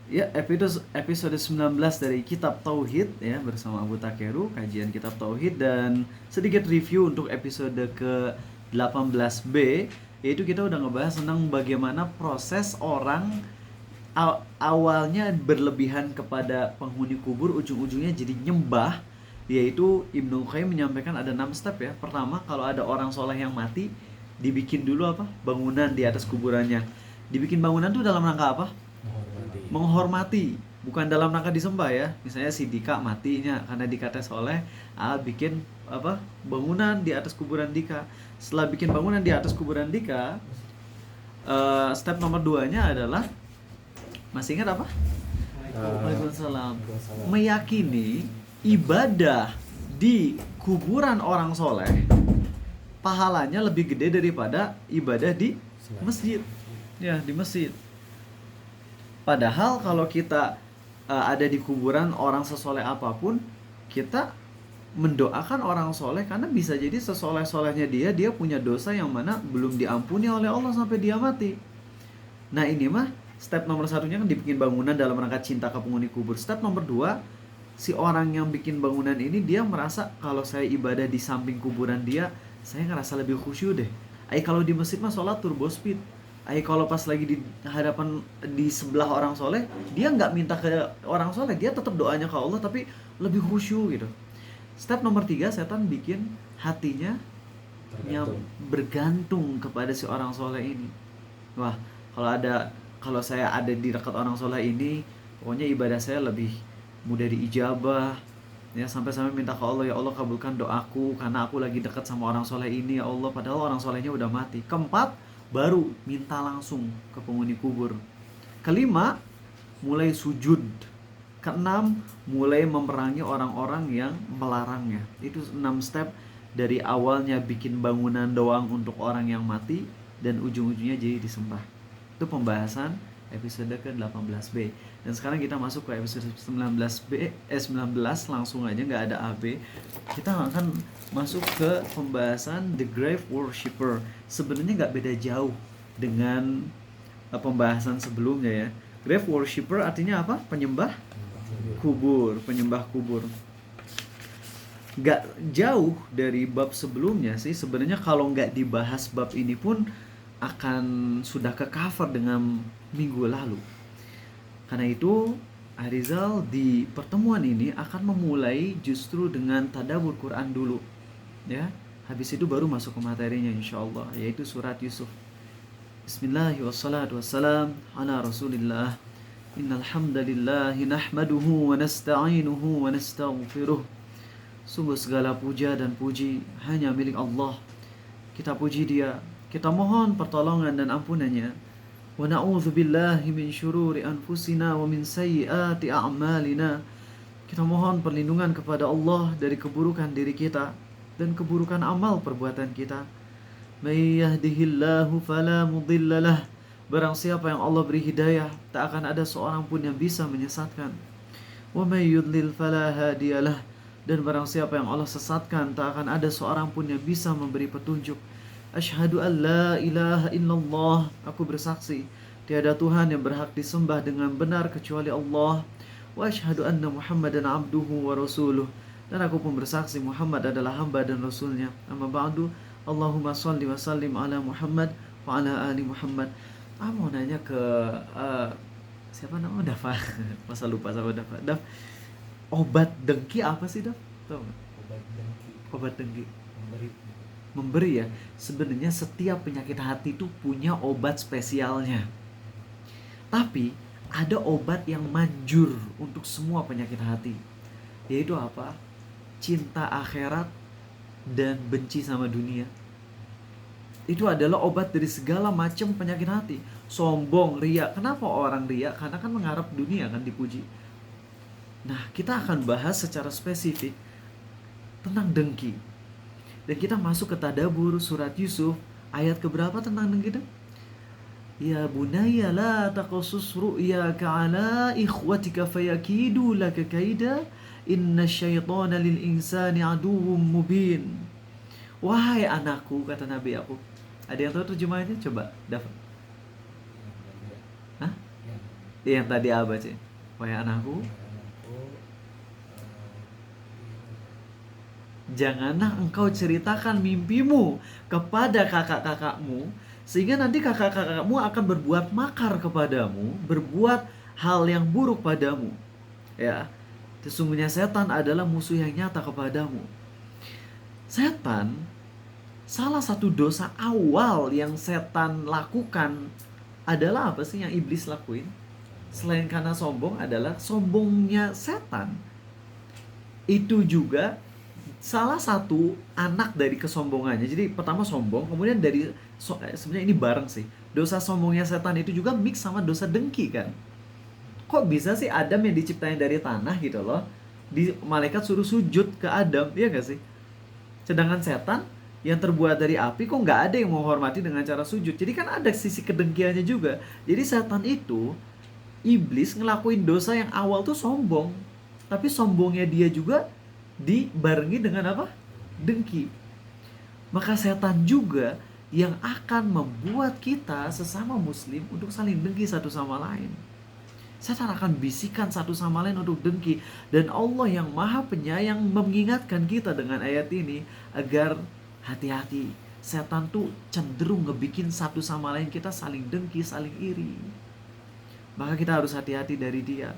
Ya, episode 19 dari Kitab Tauhid ya bersama Abu Takeru, kajian Kitab Tauhid dan sedikit review untuk episode ke-18B, yaitu kita udah ngebahas tentang bagaimana proses orang awalnya berlebihan kepada penghuni kubur, ujung-ujungnya jadi nyembah, yaitu Ibnu Qayyim menyampaikan ada 6 step ya. Pertama, kalau ada orang soleh yang mati, dibikin dulu apa? Bangunan di atas kuburannya. Dibikin bangunan tuh dalam rangka apa? Menghormati, bukan dalam rangka disembah ya. Misalnya si Dika matinya karena Dika teh soleh, bikin apa bangunan di atas kuburan Dika. Setelah bikin bangunan di atas kuburan Dika, step nomor 2-nya adalah, masih ingat apa? Waalaikumsalam. Meyakini ibadah di kuburan orang soleh pahalanya lebih gede daripada ibadah di masjid. Ya, di masjid. Padahal kalau kita ada di kuburan orang sesoleh apapun, kita mendoakan orang soleh karena bisa jadi sesoleh-solehnya dia punya dosa yang mana belum diampuni oleh Allah sampai dia mati. Nah ini mah step nomor satunya kan dibikin bangunan dalam rangka cinta ke penghuni kubur. Step nomor 2, si orang yang bikin bangunan ini dia merasa kalau saya ibadah di samping kuburan dia, saya ngerasa lebih khusyuk deh. Kalau di masjid mah sholat turbo speed. Kalau pas lagi di hadapan di sebelah orang soleh, dia nggak minta ke orang soleh, dia tetap doanya ke Allah tapi lebih khusyuk gitu. Step nomor 3, setan bikin hatinya yang bergantung kepada si orang soleh ini. Wah, kalau saya ada di dekat orang soleh ini, pokoknya ibadah saya lebih mudah diijabah. Ya, sampai-sampai minta ke Allah, ya Allah kabulkan doaku karena aku lagi dekat sama orang soleh ini ya Allah, padahal orang solehnya udah mati. Keempat, baru minta langsung ke penghuni kubur. Kelima, mulai sujud. Keenam, mulai memerangi orang-orang yang melarangnya. Itu 6 step dari awalnya bikin bangunan doang untuk orang yang mati dan ujung-ujungnya jadi disembah. Itu pembahasan episode ke-18B. Dan sekarang kita masuk ke episode 19B, 19 langsung aja, nggak ada AB. Kita akan masuk ke pembahasan The Grave Worshipper. Sebenarnya nggak beda jauh dengan pembahasan sebelumnya ya. Grave Worshipper artinya apa? Penyembah kubur, penyembah kubur. Nggak jauh dari bab sebelumnya sih. Sebenarnya kalau nggak dibahas bab ini pun akan sudah ke cover dengan minggu lalu. Karena itu Arizal di pertemuan ini akan memulai justru dengan tadabbur Quran dulu ya. Habis itu baru masuk ke materinya insyaallah, yaitu surat Yusuf. Bismillahirrahmanirrahim. Wassalam ala Rasulillah. Innal hamdalillahi nahmaduhu wa nasta'inuhu wa nastaghfiruh. Sungguh segala puja dan puji hanya milik Allah. Kita puji Dia, kita mohon pertolongan dan ampunannya. Wa na'udzu billahi min syururi anfusina wa min sayyiati a'malina. Kita mohon perlindungan kepada Allah dari keburukan diri kita dan keburukan amal perbuatan kita. May yahdihillahu fala mudhillalah. Barang siapa yang Allah beri hidayah, tak akan ada seorang pun yang bisa menyesatkan. Wa may yudlil fala hadiyalah. Dan barang siapa yang Allah sesatkan, tak akan ada seorang pun yang bisa memberi petunjuk. Asyhadu an la ilaha illallah. Aku bersaksi tiada Tuhan yang berhak disembah dengan benar kecuali Allah. Wa asyhadu anna Muhammadan abduhu wa rasuluh. Dan aku pun bersaksi Muhammad adalah hamba dan rasulnya. Amma ba'du. Allahumma salli wa sallim ala Muhammad wa ala ali Muhammad. Mau nanya ke siapa namanya Dafa? Masa lupa sama Dafa. Daf, obat dengki apa sih, Daf? Tahu nggak? Obat dengki. Memberi ya. Sebenarnya setiap penyakit hati itu punya obat spesialnya. Tapi ada obat yang manjur untuk semua penyakit hati. Yaitu apa? Cinta akhirat dan benci sama dunia. Itu adalah obat dari segala macam penyakit hati. Sombong, riya. Kenapa orang riya? Karena kan mengharap dunia kan dipuji. Nah, kita akan bahas secara spesifik tentang dengki. Dan kita masuk ke tadabbur surat Yusuf ayat keberapa tentang dengki itu? Ya bunayya la taqasus ru'yaka ala ikhwatika fayakidu laka kaida inna syaitana lil insani aduwwum mubin. Wahai anakku, kata Nabi aku. Ada yang tahu terjemahannya? Coba, Dafa. Hah? Yang tadi apa sih? Wahai anakku, janganlah engkau ceritakan mimpimu kepada kakak-kakakmu, sehingga nanti kakak-kakakmu akan berbuat makar kepadamu, berbuat hal yang buruk padamu. Ya, sesungguhnya setan adalah musuh yang nyata kepadamu. Setan, salah satu dosa awal yang setan lakukan adalah apa sih yang iblis lakuin? Selain karena sombong adalah sombongnya setan. Itu juga salah satu anak dari kesombongannya. Jadi pertama sombong, kemudian dari sebenarnya ini bareng sih. Dosa sombongnya setan itu juga mix sama dosa dengki kan. Kok bisa sih Adam yang diciptain dari tanah gitu loh, di malaikat suruh sujud ke Adam, iya gak sih? Sedangkan setan yang terbuat dari api kok nggak ada yang menghormati dengan cara sujud. Jadi kan ada sisi kedengkiannya juga. Jadi setan itu, iblis ngelakuin dosa yang awal tuh sombong. Tapi sombongnya dia juga dibarengi dengan apa? Dengki. Maka setan juga yang akan membuat kita sesama muslim untuk saling dengki satu sama lain. Setan akan bisikan satu sama lain untuk dengki. Dan Allah yang maha penyayang mengingatkan kita dengan ayat ini agar hati-hati. Setan tuh cenderung ngebikin satu sama lain kita saling dengki, saling iri. Maka kita harus hati-hati dari dia.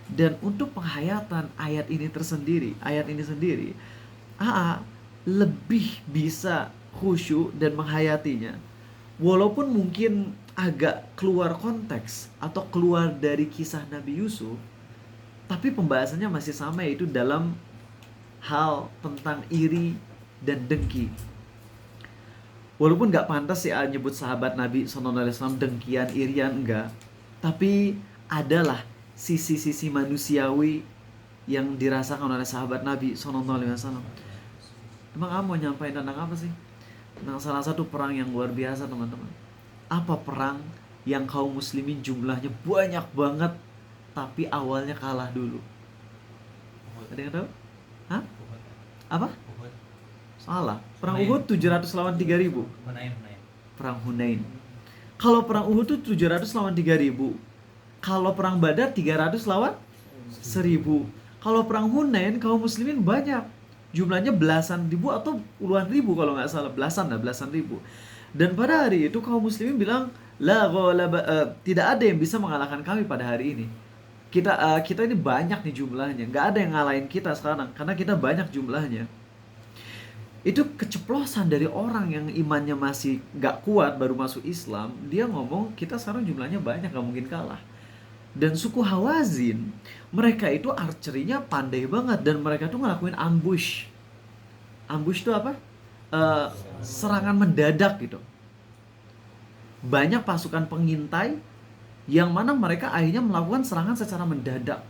Dan untuk penghayatan ayat ini sendiri, AA lebih bisa khusyuk dan menghayatinya. Walaupun mungkin agak keluar konteks atau keluar dari kisah Nabi Yusuf, tapi pembahasannya masih sama, yaitu dalam hal tentang iri dan dengki. Walaupun gak pantas sih nyebut sahabat Nabi SAW dengkian, irian, enggak. Tapi adalah sisi-sisi manusiawi yang dirasakan oleh sahabat Nabi SAW. Emang kamu mau nyampain tentang apa sih? Tentang salah satu perang yang luar biasa teman-teman. Apa perang yang kaum muslimin jumlahnya banyak banget tapi awalnya kalah dulu? Ada yang tahu? Hah? Apa? Salah. Perang Uhud 700 lawan 3000. Perang Hunain. Kalau perang Uhud tuh 700 lawan 3000. Kalau perang Badar 300 lawan 1000. Kalau perang Hunain kaum muslimin banyak. Jumlahnya belasan ribu atau puluhan ribu kalau nggak salah, belasan ribu. Dan pada hari itu kaum muslimin bilang, tidak ada yang bisa mengalahkan kami pada hari ini. Kita ini banyak nih jumlahnya, nggak ada yang ngalahin kita sekarang karena kita banyak jumlahnya. Itu keceplosan dari orang yang imannya masih nggak kuat, baru masuk Islam. Dia ngomong kita sekarang jumlahnya banyak, nggak mungkin kalah. Dan suku Hawazin, mereka itu archery-nya pandai banget dan mereka tuh ngelakuin ambush. Ambush itu apa? Serangan mendadak gitu. Banyak pasukan pengintai yang mana mereka akhirnya melakukan serangan secara mendadak.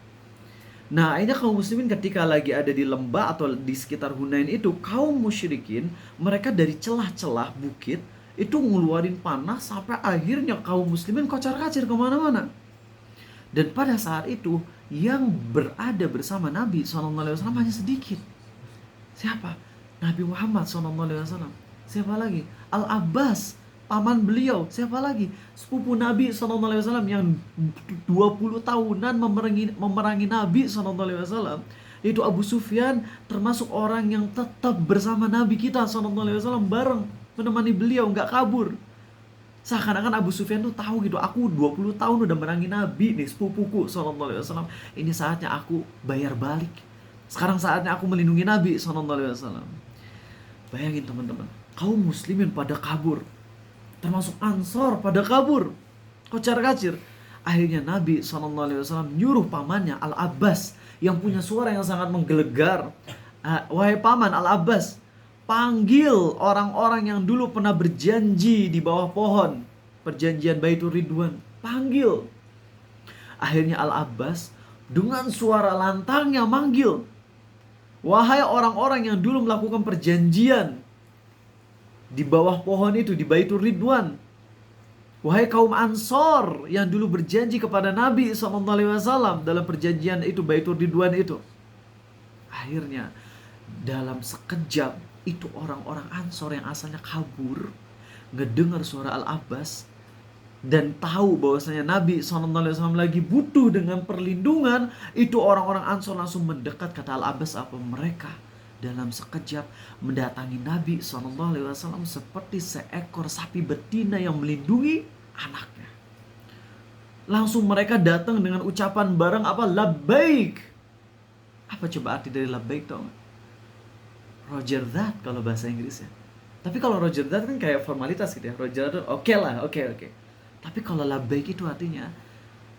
Nah, akhirnya kaum muslimin ketika lagi ada di lembah atau di sekitar Hunain itu, kaum musyrikin mereka dari celah-celah bukit itu ngeluarin panah sampai akhirnya kaum muslimin kocar-kacir kemana-mana. Dan pada saat itu yang berada bersama Nabi SAW hanya sedikit. Siapa? Nabi Muhammad SAW. Siapa lagi? Al-Abbas, paman beliau. Siapa lagi? Sepupu Nabi SAW yang 20 tahunan memerangi Nabi SAW. Itu Abu Sufyan, termasuk orang yang tetap bersama Nabi kita SAW, bareng menemani beliau, gak kabur. Seakan-akan Abu Sufyan tuh tahu gitu, aku 20 tahun udah merangi Nabi nih, sepupuku SAW. Ini saatnya aku bayar balik. Sekarang saatnya aku melindungi Nabi SAW. Bayangin teman-teman, kaum muslimin pada kabur, termasuk Ansor pada kabur, kocar-kacir. Akhirnya Nabi SAW nyuruh pamannya Al-Abbas yang punya suara yang sangat menggelegar, wahai paman Al-Abbas, panggil orang-orang yang dulu pernah berjanji di bawah pohon, perjanjian Baitur Ridwan. Panggil. Akhirnya Al-Abbas dengan suara lantangnya manggil, wahai orang-orang yang dulu melakukan perjanjian di bawah pohon itu, di Baitur Ridwan. Wahai kaum Ansor yang dulu berjanji kepada Nabi SAW dalam perjanjian itu, Baitur Ridwan itu. Akhirnya dalam sekejap itu orang-orang Ansor yang asalnya kabur ngedengar suara Al-Abbas dan tahu bahwasanya Nabi SAW lagi butuh dengan perlindungan, itu orang-orang Ansor langsung mendekat. Kata Al-Abbas, apa mereka dalam sekejap mendatangi Nabi SAW seperti seekor sapi betina yang melindungi anaknya. Langsung mereka datang dengan ucapan bareng apa? Labbaik. Apa coba arti dari labbaik, tau gak? Roger that kalau bahasa Inggrisnya. Tapi kalau Roger that kan kayak formalitas gitu ya. Roger that oke lah, oke. Tapi kalau labbaik itu artinya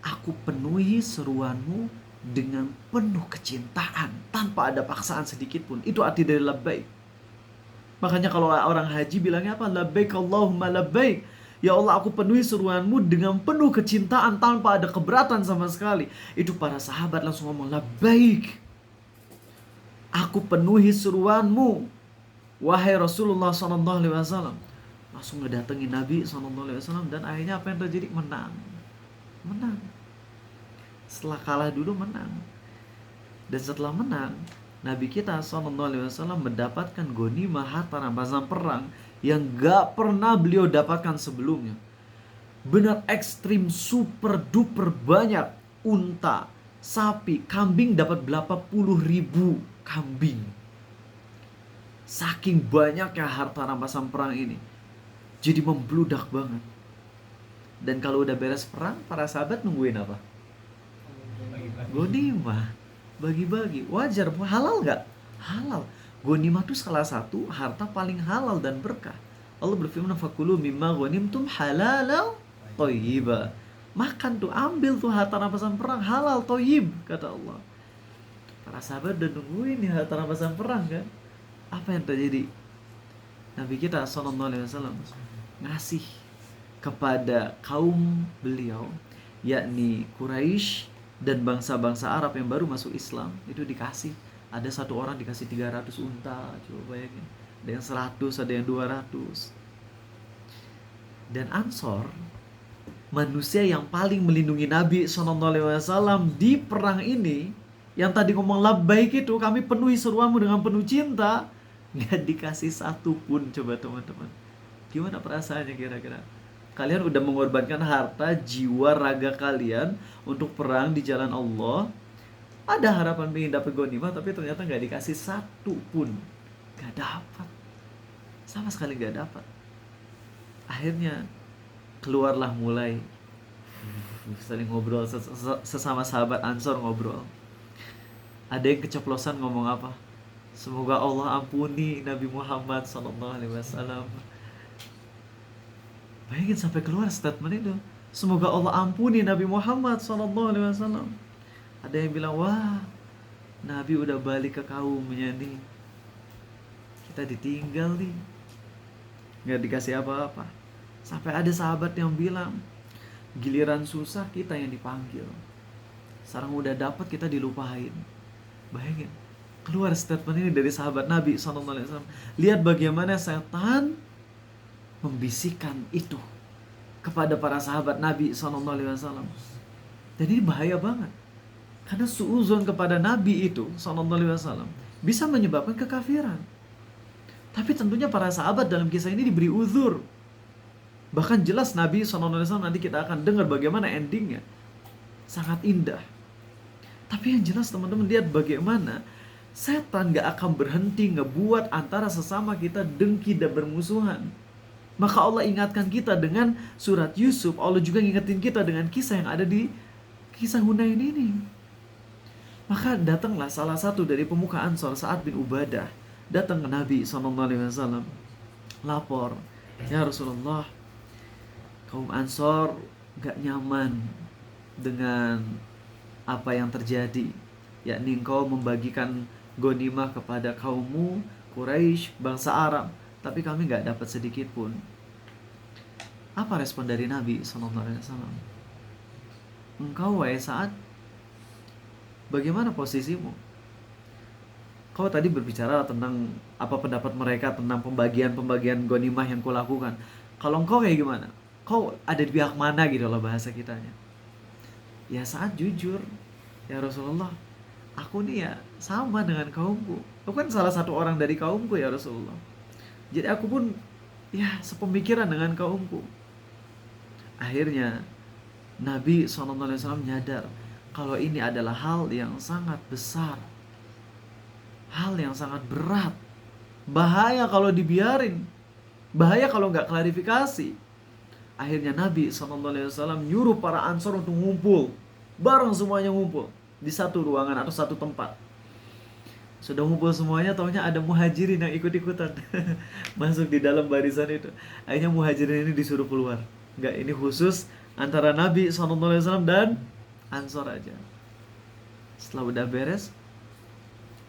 aku penuhi seruanmu dengan penuh kecintaan tanpa ada paksaan sedikit pun. Itu arti dari labbaik. Makanya kalau orang haji bilangnya apa? Labbaik Allahumma labbaik. Ya Allah, aku penuhi seruanmu dengan penuh kecintaan tanpa ada keberatan sama sekali. Itu para sahabat langsung ngomong labbaik. Aku penuhi seruanmu, wahai Rasulullah SAW. Langsung ngedatengin Nabi SAW. Dan akhirnya apa yang terjadi? Menang. Setelah kalah dulu menang. Dan setelah menang, Nabi kita SAW mendapatkan ghanimah harta rampasan perang yang gak pernah beliau dapatkan sebelumnya. Benar ekstrim, super duper banyak. Unta, sapi, kambing, dapat berapa puluh ribu kambing. Saking banyaknya harta rampasan perang ini, jadi membludak banget. Dan kalau udah beres perang, para sahabat nungguin apa? Ghanimah, bagi-bagi. Wajar, halal gak? Halal. Ghanimah itu salah satu harta paling halal dan berkah. Allah berfirman, fakulu mimma ghanimtum halalan thayyiba. Makan tuh, ambil tuh harta rampasan perang halal thayyib, kata Allah. Para sahabat udah nungguin nih harta rampasan perang kan. Apa yang terjadi? Nabi kita SAW ngasih kepada kaum beliau, yakni Quraisy dan bangsa-bangsa Arab yang baru masuk Islam, itu dikasih. Ada satu orang dikasih 300 unta, coba bayangin. Ada yang 100, ada yang 200. Dan Ansor, manusia yang paling melindungi Nabi SAW di perang ini, yang tadi ngomong labbaik itu, kami penuhi seruanmu dengan penuh cinta, gak dikasih satu pun. Coba teman-teman, gimana perasaannya kira-kira? Kalian udah mengorbankan harta, jiwa, raga kalian untuk perang di jalan Allah. Ada harapan pengen dapat ghanimah, tapi ternyata gak dikasih satu pun. Gak dapat. Sama sekali gak dapat. Akhirnya keluarlah mulai saling ngobrol, sesama sahabat Ansor ngobrol. Ada yang keceplosan ngomong apa? Semoga Allah ampuni Nabi Muhammad SAW. Bayangin sampai keluar statement itu. Semoga Allah ampuni Nabi Muhammad SAW. Ada yang bilang, wah, Nabi udah balik ke kaumnya nih. Kita ditinggal nih. Gak dikasih apa-apa. Sampai ada sahabat yang bilang, giliran susah kita yang dipanggil. Sekarang udah dapat kita dilupain. Bayangin, keluar statement ini dari sahabat Nabi SAW. Lihat bagaimana setan membisikkan itu kepada para sahabat Nabi SAW. Dan ini bahaya banget, karena suuzon kepada Nabi itu SAW bisa menyebabkan kekafiran. Tapi tentunya para sahabat dalam kisah ini diberi uzur. Bahkan jelas Nabi SAW, nanti kita akan dengar bagaimana endingnya, sangat indah. Tapi yang jelas teman-teman, lihat bagaimana setan gak akan berhenti ngebuat antara sesama kita dengki dan bermusuhan. Maka Allah ingatkan kita dengan surat Yusuf. Allah juga ingetin kita dengan kisah yang ada di kisah Hunain ini. Maka datanglah salah satu dari pemuka Ansor, Sa'ad bin Ubadah, datang ke Nabi SAW, lapor, ya Rasulullah, kaum Ansor gak nyaman dengan apa yang terjadi, yakni engkau membagikan ghanimah kepada kaummu Quraisy, bangsa Arab, tapi kami gak dapat sedikit pun. Apa respon dari Nabi SAW? Engkau wahai Sa'ad, bagaimana posisimu? Kau tadi berbicara tentang apa pendapat mereka tentang pembagian ghanimah yang kau lakukan. Kalau engkau kayak gimana? Kau ada di pihak mana gitu loh bahasa kitanya. Ya Sa'ad jujur, ya Rasulullah, aku nih ya sama dengan kaumku. Aku kan salah satu orang dari kaumku ya Rasulullah. Jadi aku pun ya sepemikiran dengan kaumku. Akhirnya Nabi SAW menyadar kalau ini adalah hal yang sangat besar, hal yang sangat berat, bahaya kalau dibiarin, bahaya kalau nggak klarifikasi. Akhirnya Nabi SAW nyuruh para Ansor untuk ngumpul, bareng semuanya ngumpul di satu ruangan atau satu tempat. Sudah ngumpul semuanya, taunya ada muhajirin yang ikut-ikutan masuk di dalam barisan itu. Akhirnya muhajirin ini disuruh keluar. Enggak, ini khusus antara Nabi SAW dan Ansor aja. Setelah udah beres,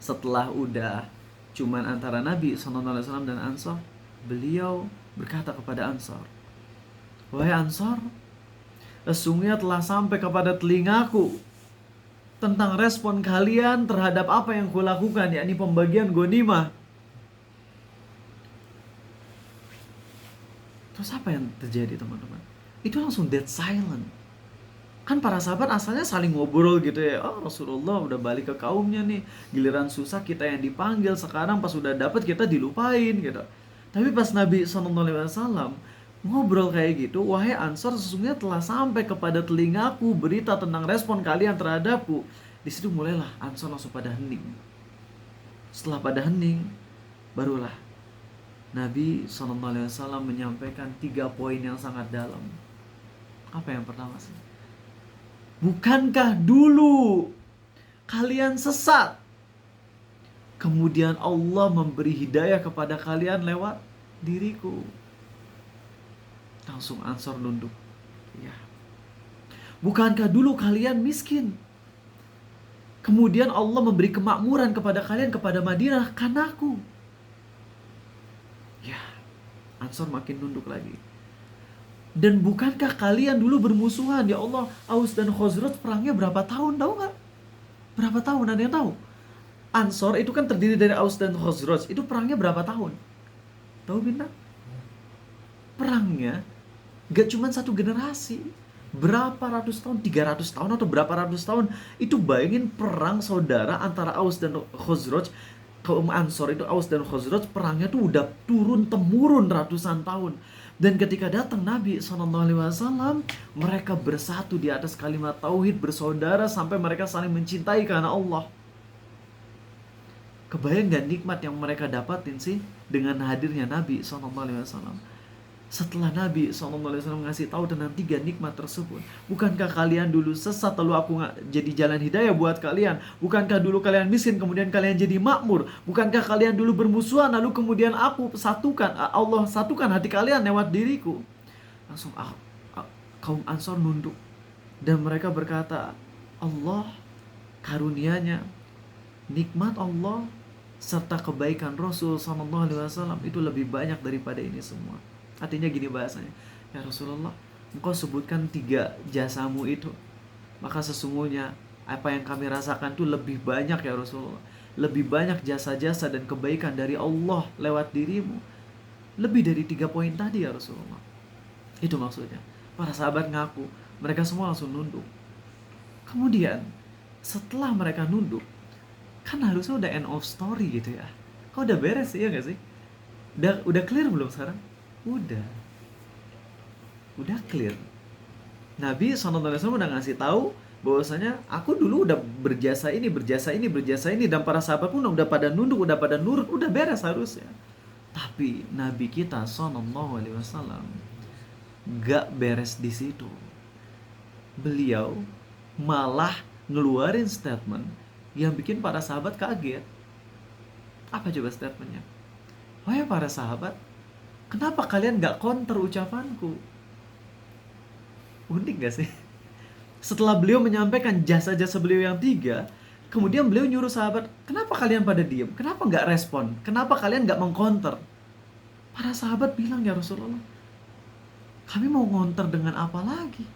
setelah udah cuman antara Nabi SAW dan Ansor, beliau berkata kepada Ansor, "Wahai Ansor, sesungguhnya telah sampai kepada telingaku tentang respon kalian terhadap apa yang kulakukan, yakni pembagian ghanimah." Terus apa yang terjadi, teman-teman? Itu langsung dead silent. Kan para sahabat asalnya saling ngobrol gitu ya. Oh, Rasulullah udah balik ke kaumnya nih, giliran susah kita yang dipanggil, sekarang pas udah dapet kita dilupain gitu. Tapi pas Nabi SAW ngobrol kayak gitu, "Wahai Ansor, sesungguhnya telah sampai kepada telingaku berita tentang respon kalian terhadapku." Di situ mulailah Ansor langsung pada hening. Setelah pada hening, barulah Nabi SAW menyampaikan 3 poin yang sangat dalam. Apa yang pertama sih? Bukankah dulu kalian sesat, kemudian Allah memberi hidayah kepada kalian lewat diriku? Langsung Ansor nunduk. Ya. Bukankah dulu kalian miskin, kemudian Allah memberi kemakmuran kepada kalian, kepada Madinah, karena aku? Ya. Ansor makin nunduk lagi. Dan bukankah kalian dulu bermusuhan? Ya Allah, Aus dan Khazraj perangnya berapa tahun, tahu nggak? Berapa tahun, ada yang tahu? Ansor itu kan terdiri dari Aus dan Khazraj. Itu perangnya berapa tahun? Tahu Bintang? Perangnya gak cuma satu generasi, berapa ratus tahun, 300 tahun atau berapa ratus tahun. Itu bayangin perang saudara antara Aus dan Khazraj. Kaum Ansor itu, Aus dan Khazraj, perangnya tuh udah turun temurun ratusan tahun. Dan ketika datang Nabi SAW, mereka bersatu di atas kalimat tauhid, bersaudara sampai mereka saling mencintai karena Allah. Kebayang gak nikmat yang mereka dapatin sih dengan hadirnya Nabi SAW? Setelah Nabi SAW ngasih tahu tentang 3 nikmat tersebut, bukankah kalian dulu sesat lalu aku jadi jalan hidayah buat kalian? Bukankah dulu kalian miskin kemudian kalian jadi makmur? Bukankah kalian dulu bermusuhan lalu kemudian aku satukan, Allah satukan hati kalian lewat diriku? Langsung kaum Ansor nunduk dan mereka berkata, Allah, karunianya, nikmat Allah serta kebaikan Rasul SAW itu lebih banyak daripada ini semua. Artinya gini bahasanya, ya Rasulullah, engkau sebutkan 3 jasamu itu, maka sesungguhnya apa yang kami rasakan itu lebih banyak ya Rasulullah. Lebih banyak jasa-jasa dan kebaikan dari Allah lewat dirimu, lebih dari 3 poin tadi ya Rasulullah. Itu maksudnya. Para sahabat ngaku, mereka semua langsung nunduk. Kemudian setelah mereka nunduk, kan harusnya udah end of story gitu ya. Kau udah beres ya gak sih? Udah clear belum sekarang? Udah clear. Nabi SAW udah ngasih tahu bahwasanya aku dulu udah berjasa ini, dan para sahabat pun udah pada nunduk, udah pada nurut, udah beres harusnya. Tapi Nabi kita SAW gak beres di situ. Beliau malah ngeluarin statement yang bikin para sahabat kaget. Apa coba statementnya? Wahai para sahabat, kenapa kalian gak counter ucapanku? Unik gak sih? Setelah beliau menyampaikan jasa-jasa beliau yang 3, kemudian beliau nyuruh sahabat, kenapa kalian pada diem? Kenapa gak respon? Kenapa kalian gak mengcounter? Para sahabat bilang, ya Rasulullah, kami mau counter dengan apa lagi?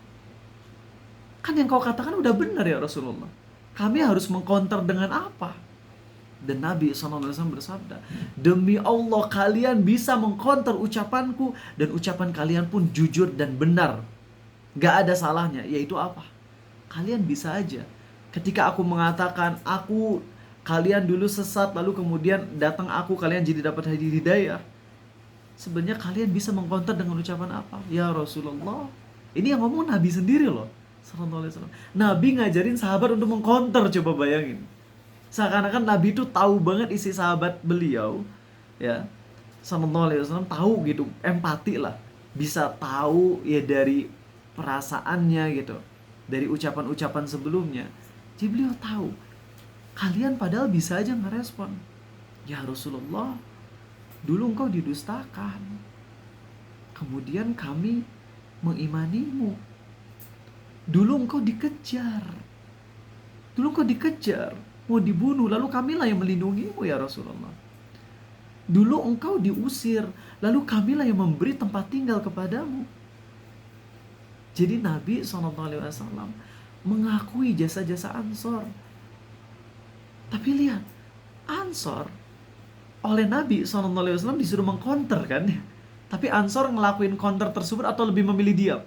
Kan yang kau katakan udah benar ya Rasulullah. Kami harus mengcounter dengan apa? Dan Nabi SAW bersabda, demi Allah kalian bisa mengcounter ucapanku, dan ucapan kalian pun jujur dan benar, gak ada salahnya. Yaitu apa? Kalian bisa aja ketika aku mengatakan kalian dulu sesat lalu kemudian datang aku, kalian jadi dapat hidayah. Sebenarnya kalian bisa mengcounter dengan ucapan apa? Ya Rasulullah, Ini yang ngomong Nabi sendiri loh, sallallahu alaihi wasallam. Nabi ngajarin sahabat untuk mengcounter, coba bayangin. Seakan-akan Nabi itu tahu banget isi sahabat beliau, ya, sallallahu alaihi wasallam, tahu gitu, empati lah, bisa tahu ya dari perasaannya gitu, dari ucapan-ucapan sebelumnya. Jadi beliau tahu kalian padahal bisa aja ngerespon, ya Rasulullah, dulu engkau didustakan, kemudian kami mengimanimu. Dulu engkau dikejar, mau dibunuh, lalu kamilah yang melindungimu ya Rasulullah. Dulu engkau diusir, lalu kamilah yang memberi tempat tinggal kepadamu. Jadi Nabi SAW mengakui jasa-jasa Ansor. Tapi lihat, Ansor oleh Nabi SAW disuruh mengcounter kan. Tapi Ansor ngelakuin counter tersebut atau lebih memilih diam?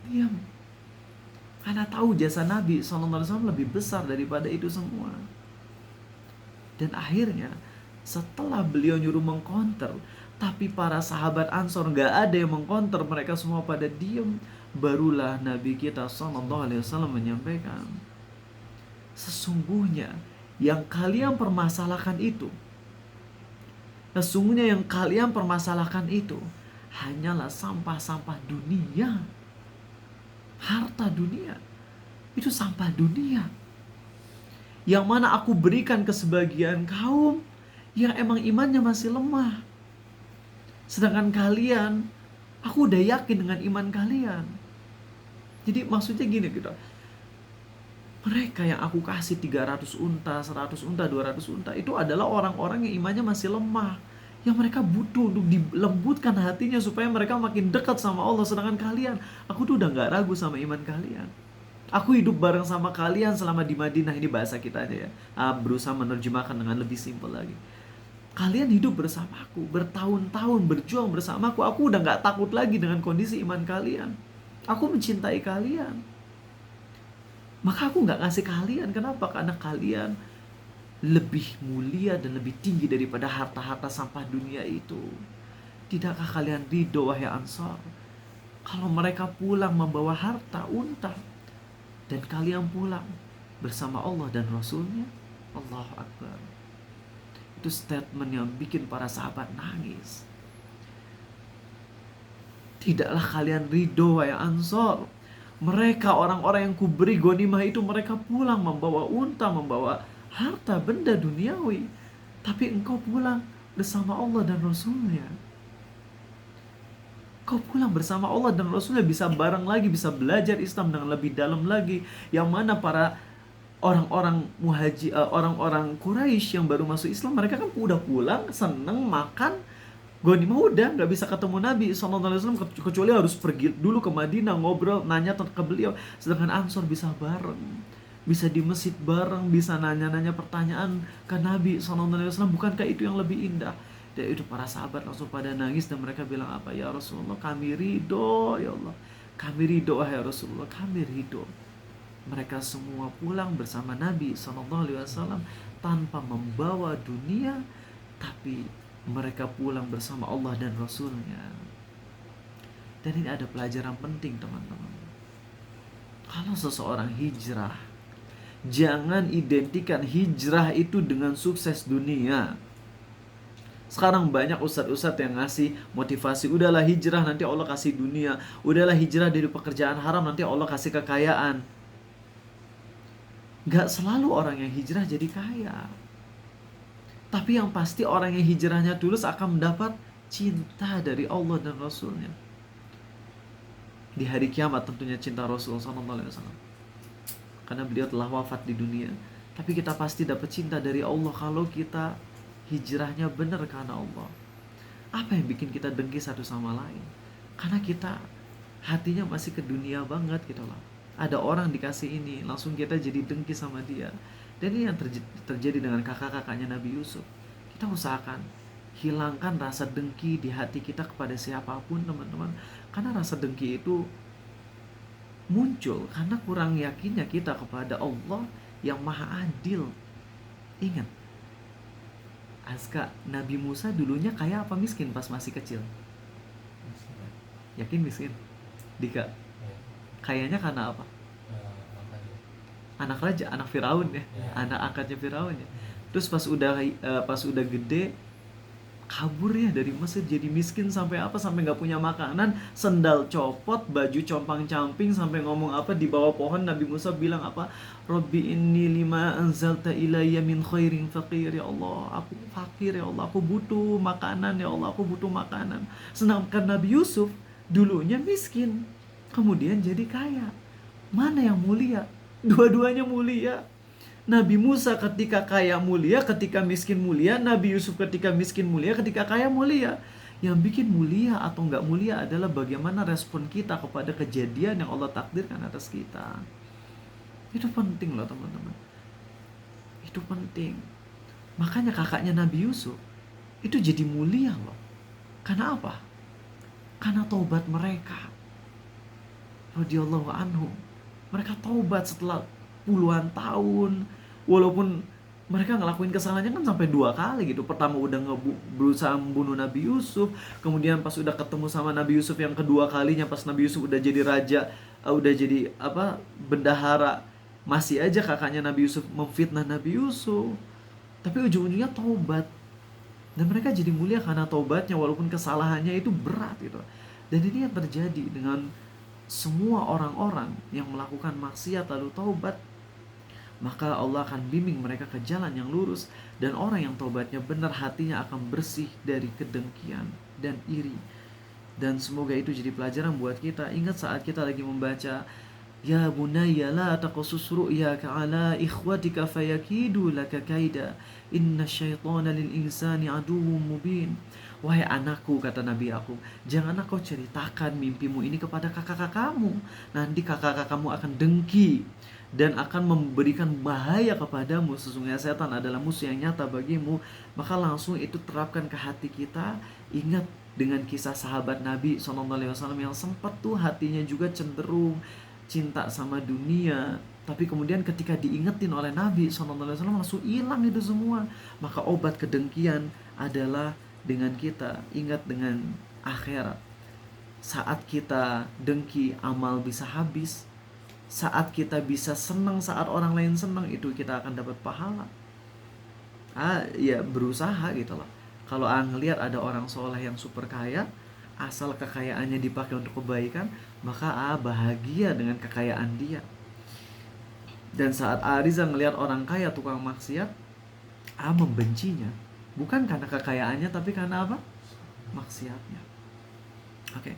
Diam. Karena tahu jasa Nabi SAW lebih besar daripada itu semua. Dan akhirnya setelah beliau nyuruh mengcounter, tapi para sahabat Ansor gak ada yang mengcounter, mereka semua pada diam, barulah Nabi kita SAW menyampaikan, sesungguhnya yang kalian permasalahkan itu, hanyalah sampah-sampah dunia. Harta dunia itu sampah dunia, yang mana aku berikan ke sebagian kaum yang emang imannya masih lemah. Sedangkan kalian, aku udah yakin dengan iman kalian. Jadi maksudnya gini gitu, mereka yang aku kasih 300 unta, 100 unta, 200 unta, itu adalah orang-orang yang imannya masih lemah, yang mereka butuh untuk dilembutkan hatinya supaya mereka makin dekat sama Allah. Sedangkan kalian, aku tuh udah gak ragu sama iman kalian. Aku hidup bareng sama kalian selama di Madinah. Ini bahasa kita aja ya, berusaha menerjemahkan dengan lebih simpel lagi. Kalian hidup bersamaku, bertahun-tahun berjuang bersamaku. Aku udah gak takut lagi dengan kondisi iman kalian. Aku mencintai kalian. Maka aku gak ngasih kalian. Kenapa? Karena kalian lebih mulia dan lebih tinggi daripada harta-harta sampah dunia itu. Tidakkah kalian ridho wahai Ansar, kalau mereka pulang membawa harta unta, dan kalian pulang bersama Allah dan Rasulnya? Allahu Akbar. Itu statement yang bikin para sahabat nangis. Tidaklah kalian ridho wahai Ansar, mereka orang-orang yang kuberi ghanimah itu, mereka pulang membawa unta, membawa harta benda duniawi, tapi engkau pulang bersama Allah dan Rasulnya. Kau pulang bersama Allah dan Rasulnya, bisa bareng lagi, bisa belajar Islam dengan lebih dalam lagi. Yang mana para orang-orang orang-orang Quraisy yang baru masuk Islam, mereka kan udah pulang, seneng, makan, ghanimah, udah gak bisa ketemu Nabi SAW, kecuali harus pergi dulu ke Madinah, ngobrol, nanya ke beliau. Sedangkan Ansor bisa bareng, bisa di masjid bareng, bisa nanya-nanya pertanyaan ke Nabi SAW. Bukankah itu yang lebih indah? Dan itu para sahabat langsung pada nangis, dan mereka bilang apa? Ya Rasulullah, kami ridho, ya Allah, kami ridho, wahai Rasulullah, kami ridho. Mereka semua pulang bersama Nabi SAW tanpa membawa dunia, tapi mereka pulang bersama Allah dan Rasulnya. Dan ini ada pelajaran penting, teman-teman. Kalau seseorang hijrah, jangan identikan hijrah itu dengan sukses dunia. Sekarang banyak ustadz-ustadz yang ngasih motivasi, udahlah hijrah nanti Allah kasih dunia, udahlah hijrah dari pekerjaan haram nanti Allah kasih kekayaan. Gak selalu orang yang hijrah jadi kaya, tapi yang pasti orang yang hijrahnya tulus akan mendapat cinta dari Allah dan Rasulnya. Di hari kiamat tentunya cinta Rasul SAW, karena beliau telah wafat di dunia. Tapi kita pasti dapat cinta dari Allah kalau kita hijrahnya benar karena Allah. Apa yang bikin kita dengki satu sama lain? Karena kita hatinya masih ke dunia banget gitu loh. Ada orang dikasih ini, langsung kita jadi dengki sama dia. Dan ini yang terjadi dengan kakak-kakaknya Nabi Yusuf. Kita usahakan hilangkan rasa dengki di hati kita kepada siapapun, teman-teman. Karena rasa dengki itu muncul karena kurang yakinnya kita kepada Allah yang maha adil. Ingat, Aska, Nabi Musa dulunya kaya apa miskin pas masih kecil? Yakin miskin? Dika? Kayaknya karena apa? Apa ya? Anak raja, anak Firaun ya, Ya. anak angkatnya Firaun ya. Terus pas udah gede kabur ya dari Mesir, jadi miskin sampai apa, sampai nggak punya makanan, sendal copot, baju compang-camping, sampai ngomong apa di bawah pohon. Nabi Musa bilang apa, Robbi inni lima anzalta ilayya min khairin faqir, ya Allah aku fakir, ya Allah aku butuh makanan, ya Allah aku butuh makanan. Sedangkan Nabi Yusuf dulunya miskin, kemudian jadi kaya. Mana yang mulia? Dua-duanya mulia. Nabi Musa ketika kaya mulia, ketika miskin mulia. Nabi Yusuf ketika miskin mulia, ketika kaya mulia. Yang bikin mulia atau nggak mulia adalah bagaimana respon kita kepada kejadian yang Allah takdirkan atas kita. Itu penting loh teman-teman. Itu penting. Makanya kakaknya Nabi Yusuf itu jadi mulia loh. Karena apa? Karena taubat mereka. Radhiyallahu anhu. Mereka taubat setelah puluhan tahun, walaupun mereka ngelakuin kesalahannya kan sampai 2 kali gitu. Pertama udah berusaha membunuh Nabi Yusuf, kemudian pas udah ketemu sama Nabi Yusuf yang kedua kalinya, pas Nabi Yusuf udah jadi raja, udah jadi apa, bendahara, masih aja kakaknya Nabi Yusuf memfitnah Nabi Yusuf. Tapi ujung-ujungnya taubat, dan mereka jadi mulia karena taubatnya, walaupun kesalahannya itu berat gitu. Dan ini yang terjadi dengan semua orang-orang yang melakukan maksiat lalu taubat, maka Allah akan bimbing mereka ke jalan yang lurus. Dan orang yang taubatnya benar, hatinya akan bersih dari kedengkian dan iri. Dan semoga itu jadi pelajaran buat kita. Ingat saat kita lagi membaca, ya bunayya la taqsus ru'yaka ala ikhwatika fayakidu laka kaida inna syaitana lil insani aduwwum mubin. Wahai anakku, kata Nabi Yakub, janganlah kau ceritakan mimpimu ini kepada kakak-kakakmu. Nanti kakak-kakakmu akan dengki dan akan memberikan bahaya kepadamu. Sesungguhnya setan adalah musuh yang nyata bagimu. Maka langsung itu terapkan ke hati kita. Ingat dengan kisah sahabat Nabi SAW yang sempat tuh hatinya juga cenderung cinta sama dunia, tapi kemudian ketika diingetin oleh Nabi SAW langsung hilang itu semua. Maka obat kedengkian adalah dengan kita ingat dengan akhirat. Saat kita dengki, amal bisa habis. Saat kita bisa senang saat orang lain senang, itu kita akan dapat pahala. Ya berusaha gitu loh. Kalau ngelihat ada orang soleh yang super kaya, asal kekayaannya dipakai untuk kebaikan, maka bahagia dengan kekayaan dia. Dan saat Ariza ngelihat orang kaya tukang maksiat, membencinya. Bukan karena kekayaannya, tapi karena apa? Maksiatnya. Oke.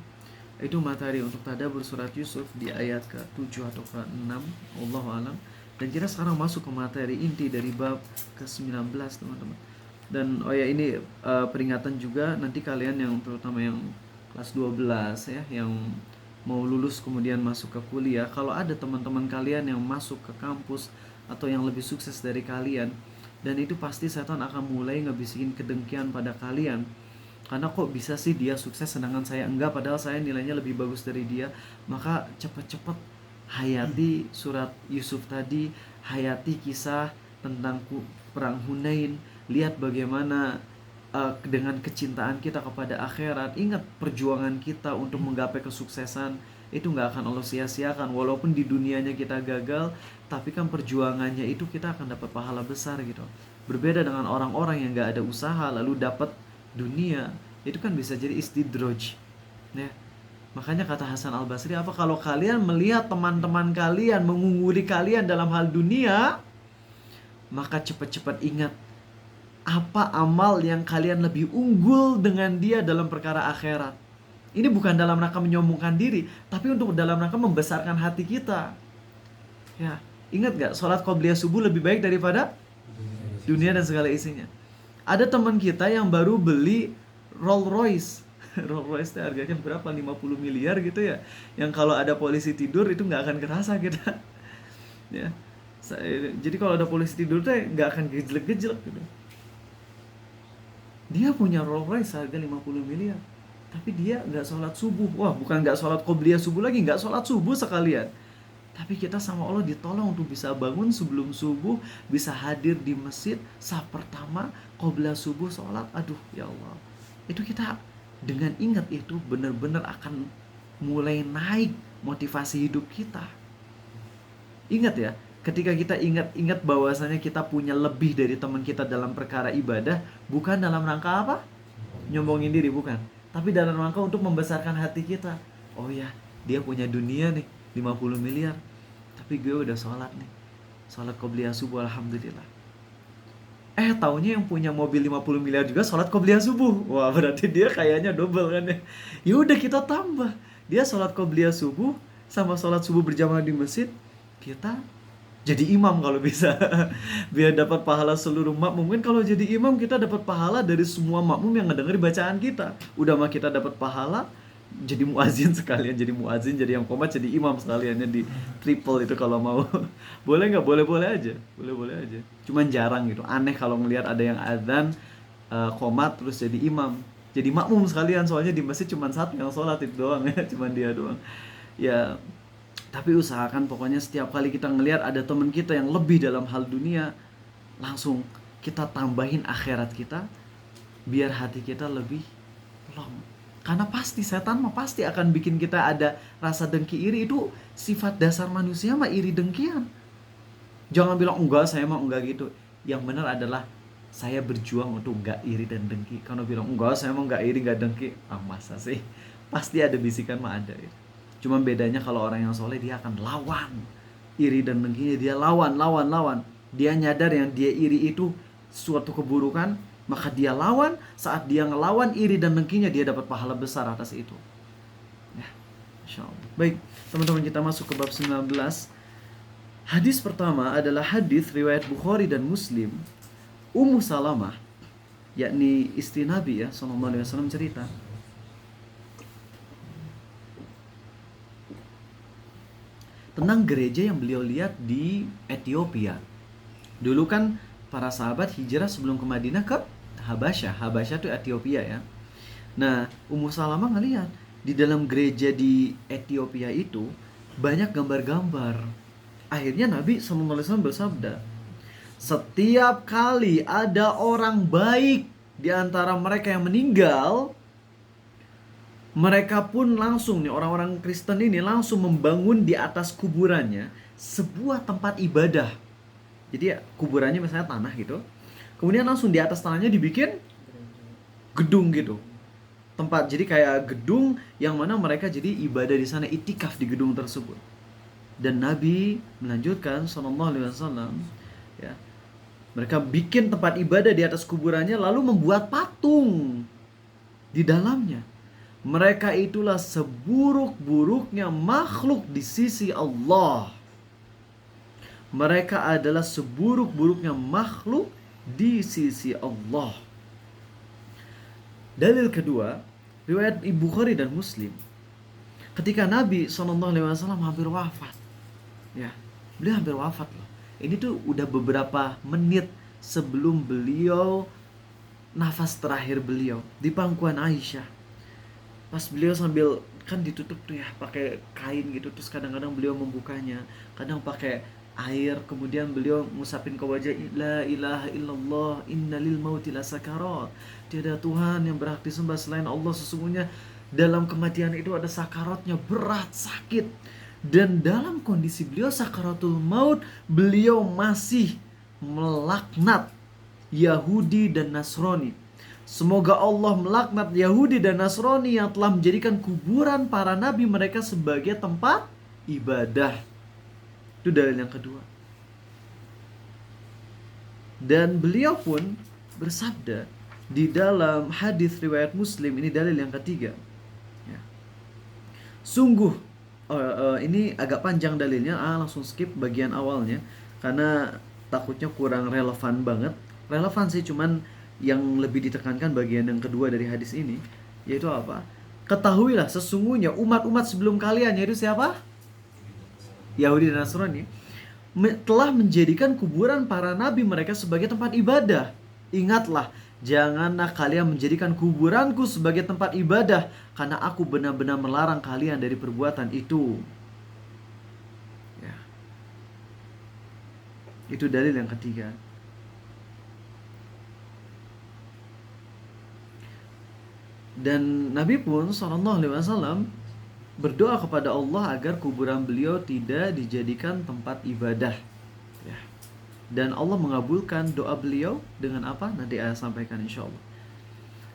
Itu materi untuk tadabbur surat Yusuf di ayat ke-7 atau ke-6, Allahu a'lam. Dan kita sekarang masuk ke materi inti dari bab ke-19, teman-teman. Dan ini peringatan juga nanti kalian yang terutama yang kelas 12 ya, yang mau lulus kemudian masuk ke kuliah, kalau ada teman-teman kalian yang masuk ke kampus atau yang lebih sukses dari kalian, dan itu pasti setan akan mulai ngebisikin kedengkian pada kalian. Karena kok bisa sih dia sukses sedangkan saya enggak, padahal saya nilainya lebih bagus dari dia. Maka cepat-cepat hayati surat Yusuf tadi, hayati kisah tentang perang Hunain. Lihat bagaimana dengan kecintaan kita kepada akhirat. Ingat perjuangan kita untuk menggapai kesuksesan itu nggak akan Allah sia-siakan. Walaupun di dunianya kita gagal, tapi kan perjuangannya itu kita akan dapat pahala besar gitu. Berbeda dengan orang-orang yang nggak ada usaha lalu dapat dunia, itu kan bisa jadi istidraj ya. Makanya kata Hasan Al-Basri, apa kalau kalian melihat teman-teman kalian mengungguli kalian dalam hal dunia, maka cepat-cepat ingat apa amal yang kalian lebih unggul dengan dia dalam perkara akhirat. Ini bukan dalam rangka menyombongkan diri, tapi untuk dalam rangka membesarkan hati kita. Ya, ingat gak, sholat qobliyah subuh lebih baik daripada dunia dan segala isinya. Ada teman kita yang baru beli Rolls Royce. Rolls Royce itu harganya berapa? 50 miliar gitu ya. Yang kalau ada polisi tidur itu nggak akan kerasa kita. Ya. Jadi kalau ada polisi tidur tuh nggak akan gejlek-gejlek gitu. Dia punya Rolls Royce harga 50 miliar. Tapi dia nggak sholat subuh. Wah, bukan nggak sholat qobliyah subuh lagi, nggak sholat subuh sekalian. Tapi kita sama Allah ditolong untuk bisa bangun sebelum subuh, bisa hadir di masjid saf pertama, qobliyah subuh sholat. Aduh ya Allah, itu kita dengan ingat itu benar-benar akan mulai naik motivasi hidup kita. Ingat ya, ketika kita ingat bahwasanya kita punya lebih dari teman kita dalam perkara ibadah, bukan dalam rangka apa? Nyombongin diri, bukan. Tapi dalam rangka untuk membesarkan hati kita. Oh ya, dia punya dunia nih, 50 miliar. Tapi gue udah sholat nih. Sholat qobliyah subuh, alhamdulillah. Taunya yang punya mobil 50 miliar juga sholat qobliyah subuh. Wah, berarti dia kayaknya double kan ya. Ya udah, kita tambah. Dia sholat qobliyah subuh sama sholat subuh berjamaah di masjid. Kita jadi imam kalau bisa. Biar dapat pahala seluruh makmum. Mungkin kalau jadi imam kita dapat pahala dari semua makmum yang ngedenger bacaan kita. Udah mah kita dapat pahala jadi muazin sekalian, jadi muazin, jadi yang komat, jadi imam sekaliannya, di triple itu kalau mau. Boleh nggak? Boleh aja, boleh aja. Cuman jarang gitu, aneh kalau ngelihat ada yang adzan komat terus jadi imam, jadi makmum sekalian. Soalnya di masjid cuman satu yang sholat itu doang ya, cuman dia doang ya. Tapi usahakan pokoknya setiap kali kita ngelihat ada teman kita yang lebih dalam hal dunia, langsung kita tambahin akhirat kita, biar hati kita lebih long. Karena pasti setan mah pasti akan bikin kita ada rasa dengki iri. Itu sifat dasar manusia mah, iri dengkian. Jangan bilang enggak, saya mah enggak gitu. Yang benar adalah saya berjuang untuk enggak iri dan dengki. Kalau bilang enggak, saya mah enggak iri, enggak dengki, masa sih? Pasti ada bisikan mah, ada ya. Cuma bedanya kalau orang yang soleh, dia akan lawan iri dan dengkinya. Dia lawan. Dia nyadar yang dia iri itu suatu keburukan, maka dia lawan. Saat dia ngelawan iri dan dengkinya, dia dapat pahala besar atas itu ya, insyaallah. Baik teman-teman, kita masuk ke bab 19. Hadis pertama adalah hadis riwayat Bukhari dan Muslim. Ummu Salamah, yakni istri Nabi ya sallallahu alaihi wasallam, cerita tentang gereja yang beliau lihat di Ethiopia. Dulu kan para sahabat hijrah sebelum ke Madinah ke Habasyah. Habasyah itu Ethiopia ya. Nah, Ummu Salamah ngelihat di dalam gereja di Ethiopia itu banyak gambar-gambar. Akhirnya Nabi SAW bersabda, setiap kali ada orang baik di antara mereka yang meninggal, mereka pun langsung nih, orang-orang Kristen ini langsung membangun di atas kuburannya sebuah tempat ibadah. Jadi ya, kuburannya misalnya tanah gitu, kemudian langsung di atas tanahnya dibikin gedung gitu, tempat, jadi kayak gedung yang mana mereka jadi ibadah di sana, itikaf di gedung tersebut. Dan Nabi melanjutkan sallallahu alaihi wasallam ya, mereka bikin tempat ibadah di atas kuburannya lalu membuat patung di dalamnya. Mereka itulah seburuk-buruknya makhluk di sisi Allah. Mereka adalah seburuk-buruknya makhluk di sisi Allah. Dalil kedua, riwayat Bukhari dan Muslim. Ketika Nabi SAW hampir wafat, ya, beliau hampir wafat loh. Ini tuh udah beberapa menit sebelum beliau nafas terakhir beliau di pangkuan Aisyah. Pas beliau sambil, kan ditutup tuh ya pakai kain gitu, terus kadang-kadang beliau membukanya, kadang pakai air, kemudian beliau ngusapin ke wajah, la ilaha illallah innalil mauti lasakarat, tiada Tuhan yang berhak disembah selain Allah, sesungguhnya dalam kematian itu ada sakaratnya, berat, sakit. Dan dalam kondisi beliau sakaratul maut, beliau masih melaknat Yahudi dan Nasrani. Semoga Allah melaknat Yahudi dan Nasrani yang telah menjadikan kuburan para nabi mereka sebagai tempat ibadah. Itu dalil yang kedua. Dan beliau pun bersabda di dalam hadis riwayat Muslim, ini dalil yang ketiga ya. Sungguh ini agak panjang dalilnya, langsung skip bagian awalnya karena takutnya kurang relevan banget. Relevan sih, cuman yang lebih ditekankan bagian yang kedua dari hadis ini, yaitu apa? Ketahuilah sesungguhnya umat-umat sebelum kalian, yaitu siapa? Yahudi dan Nasrani, telah menjadikan kuburan para nabi mereka sebagai tempat ibadah. Ingatlah, janganlah kalian menjadikan kuburanku sebagai tempat ibadah, karena aku benar-benar melarang kalian dari perbuatan itu ya. Itu dalil yang ketiga. Dan Nabi pun SAW berdoa kepada Allah agar kuburan beliau tidak dijadikan tempat ibadah, ya. Dan Allah mengabulkan doa beliau dengan apa? Nanti saya sampaikan insya Allah.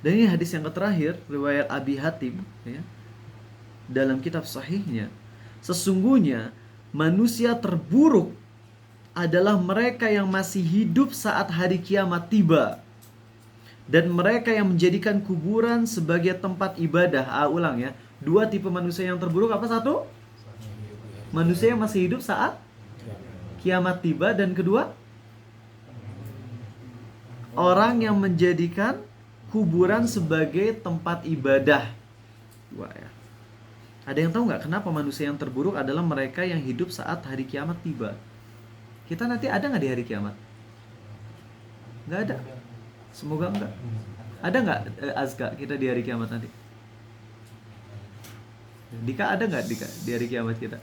Dan ini hadis yang terakhir, riwayat Abi Hatim, ya, dalam kitab sahihnya. Sesungguhnya manusia terburuk adalah mereka yang masih hidup saat hari kiamat tiba, dan mereka yang menjadikan kuburan sebagai tempat ibadah. Ulang ya. 2 tipe manusia yang terburuk apa? 1, manusia yang masih hidup saat kiamat tiba, dan kedua, orang yang menjadikan kuburan sebagai tempat ibadah. Wah, ya. Ada yang tahu nggak kenapa manusia yang terburuk adalah mereka yang hidup saat hari kiamat tiba? Kita nanti ada nggak di hari kiamat? Nggak ada. Semoga enggak. Ada nggak Azka kita di hari kiamat nanti? Dika ada nggak Dika di hari kiamat kita?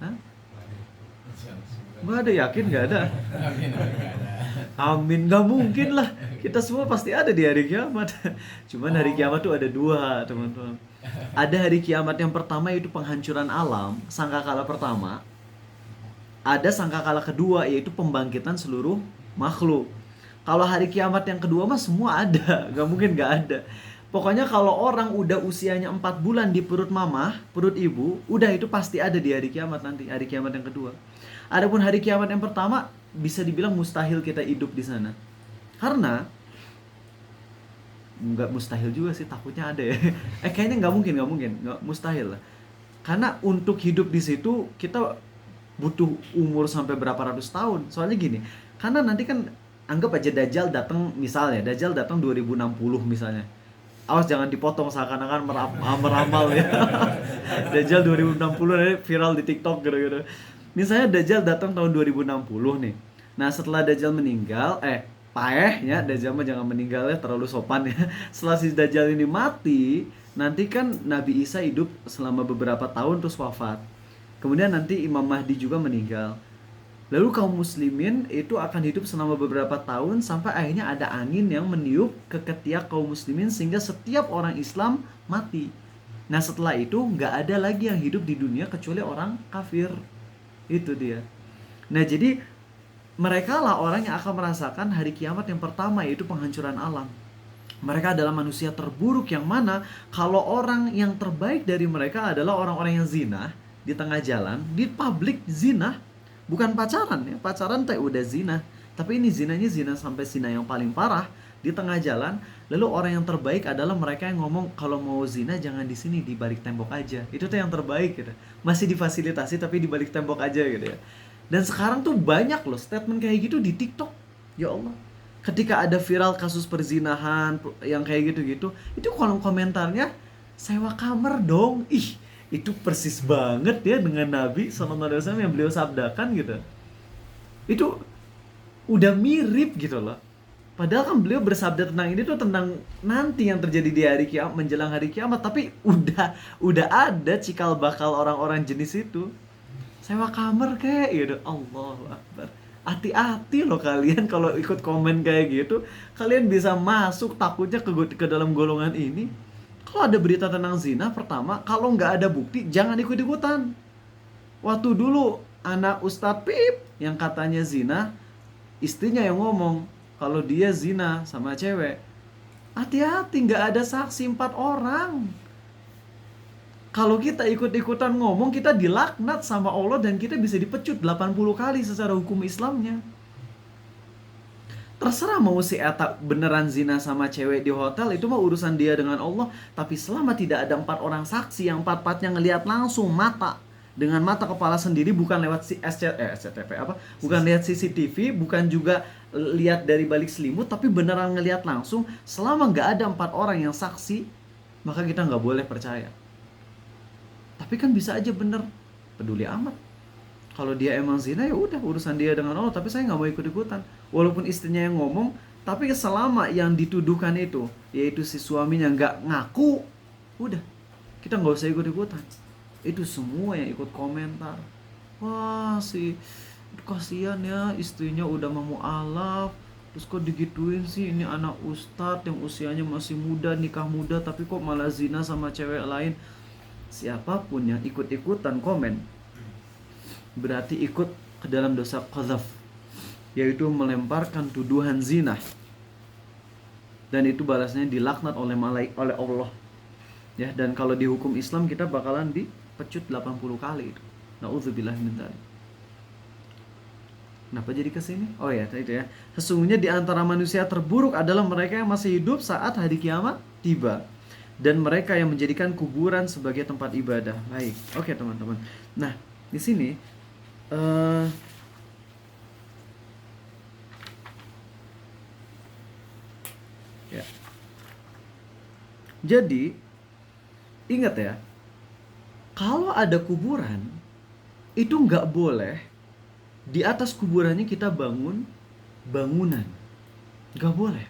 Hah? Nggak ada, yakin nggak ada? Amin, nggak mungkin lah. Kita semua pasti ada di hari kiamat. Cuman hari kiamat tuh ada 2, teman-teman. Ada hari kiamat yang pertama, yaitu penghancuran alam, sangkakala pertama. Ada sangkakala kedua, yaitu pembangkitan seluruh makhluk. Kalau hari kiamat yang kedua mah semua ada, gak mungkin gak ada. Pokoknya kalau orang udah usianya 4 bulan di perut mamah, perut ibu, udah itu pasti ada di hari kiamat nanti, hari kiamat yang kedua. Adapun hari kiamat yang pertama, bisa dibilang mustahil kita hidup di sana. Karena nggak mustahil juga sih, takutnya ada ya. Kayaknya nggak mungkin, nggak mustahil lah. Karena untuk hidup di situ kita butuh umur sampai berapa ratus tahun. Soalnya gini, karena nanti kan anggap aja Dajjal datang, misalnya Dajjal datang 2060 misalnya. Awas jangan dipotong seakan-akan meramal ya. Dajjal 2060 viral di TikTok gitu-gitu. Misalnya Dajjal datang tahun 2060 nih. Nah, setelah Dajjal meninggal, ya, Dajjal mah jangan meninggal ya, terlalu sopan ya. Setelah si Dajjal ini mati, nanti kan Nabi Isa hidup selama beberapa tahun terus wafat. Kemudian nanti Imam Mahdi juga meninggal. Lalu kaum muslimin itu akan hidup selama beberapa tahun sampai akhirnya ada angin yang meniup ke ketiak kaum muslimin sehingga setiap orang Islam mati. Nah, setelah itu nggak ada lagi yang hidup di dunia kecuali orang kafir. Itu dia. Nah, jadi mereka lah orang yang akan merasakan hari kiamat yang pertama, yaitu penghancuran alam. Mereka adalah manusia terburuk, yang mana kalau orang yang terbaik dari mereka adalah orang-orang yang zina di tengah jalan, di publik zina. Bukan pacaran ya, pacaran teh udah zina. Tapi ini zinanya zina sampai zina yang paling parah di tengah jalan. Lalu orang yang terbaik adalah mereka yang ngomong kalau mau zina jangan di sini, di balik tembok aja. Itu tuh yang terbaik gitu. Masih difasilitasi tapi di balik tembok aja gitu ya. Dan sekarang tuh banyak loh statement kayak gitu di TikTok. Ya Allah. Ketika ada viral kasus perzinahan yang kayak gitu-gitu, itu kolom komentarnya sewa kamar dong. Ih, itu persis banget ya dengan Nabi SAW yang beliau sabdakan gitu. Itu udah mirip gitu loh. Padahal kan beliau bersabda tentang ini tuh tentang nanti yang terjadi di hari kiamat, menjelang hari kiamat. Tapi udah ada cikal bakal orang-orang jenis itu. Sewa kamar kayak gitu. Allahu Akbar. Hati-hati loh kalian kalau ikut komen kayak gitu. Kalian bisa masuk takutnya ke dalam golongan ini. Kalau ada berita tentang zina, pertama, kalau nggak ada bukti, jangan ikut-ikutan. Waktu dulu anak Ustadz Pip yang katanya zina, istrinya yang ngomong kalau dia zina sama cewek. Hati-hati, nggak ada saksi 4 orang. Kalau kita ikut-ikutan ngomong, kita dilaknat sama Allah dan kita bisa dipecut 80 kali secara hukum Islamnya. Terserah mau si Eta beneran zina sama cewek di hotel, itu mah urusan dia dengan Allah. Tapi selama tidak ada 4 orang saksi yang 4-4-nya ngelihat langsung mata, dengan mata kepala sendiri, bukan lewat SCTV apa? Bukan lihat CCTV, bukan juga lihat dari balik selimut, tapi beneran ngelihat langsung. Selama nggak ada 4 orang yang saksi, maka kita nggak boleh percaya. Tapi kan bisa aja bener, peduli amat. Kalau dia emang zina ya udah urusan dia dengan Allah, tapi saya nggak mau ikut-ikutan. Walaupun istrinya yang ngomong, tapi selama yang dituduhkan itu, yaitu si suaminya nggak ngaku, udah kita nggak usah ikut-ikutan. Itu semua yang ikut komentar, wah si kasihan ya istrinya udah mau mualaf, terus kok digituin sih, ini anak ustadz yang usianya masih muda, nikah muda, tapi kok malah zina sama cewek lain. siapapun yang ikut-ikutan komen berarti ikut ke dalam dosa qadzaf, yaitu melemparkan tuduhan zina, dan itu balasnya dilaknat oleh Allah ya. Dan kalau di hukum Islam kita bakalan dipecut 80 kali itu. Nauzubillah min dzalik. Kenapa jadi kesini? Oh ya, itu ya. Sesungguhnya di antara manusia terburuk adalah mereka yang masih hidup saat hari kiamat tiba, dan mereka yang menjadikan kuburan sebagai tempat ibadah. Baik, oke teman-teman. Nah, di sini ya. Jadi ingat ya, kalau ada kuburan itu nggak boleh di atas kuburannya kita bangun bangunan, nggak boleh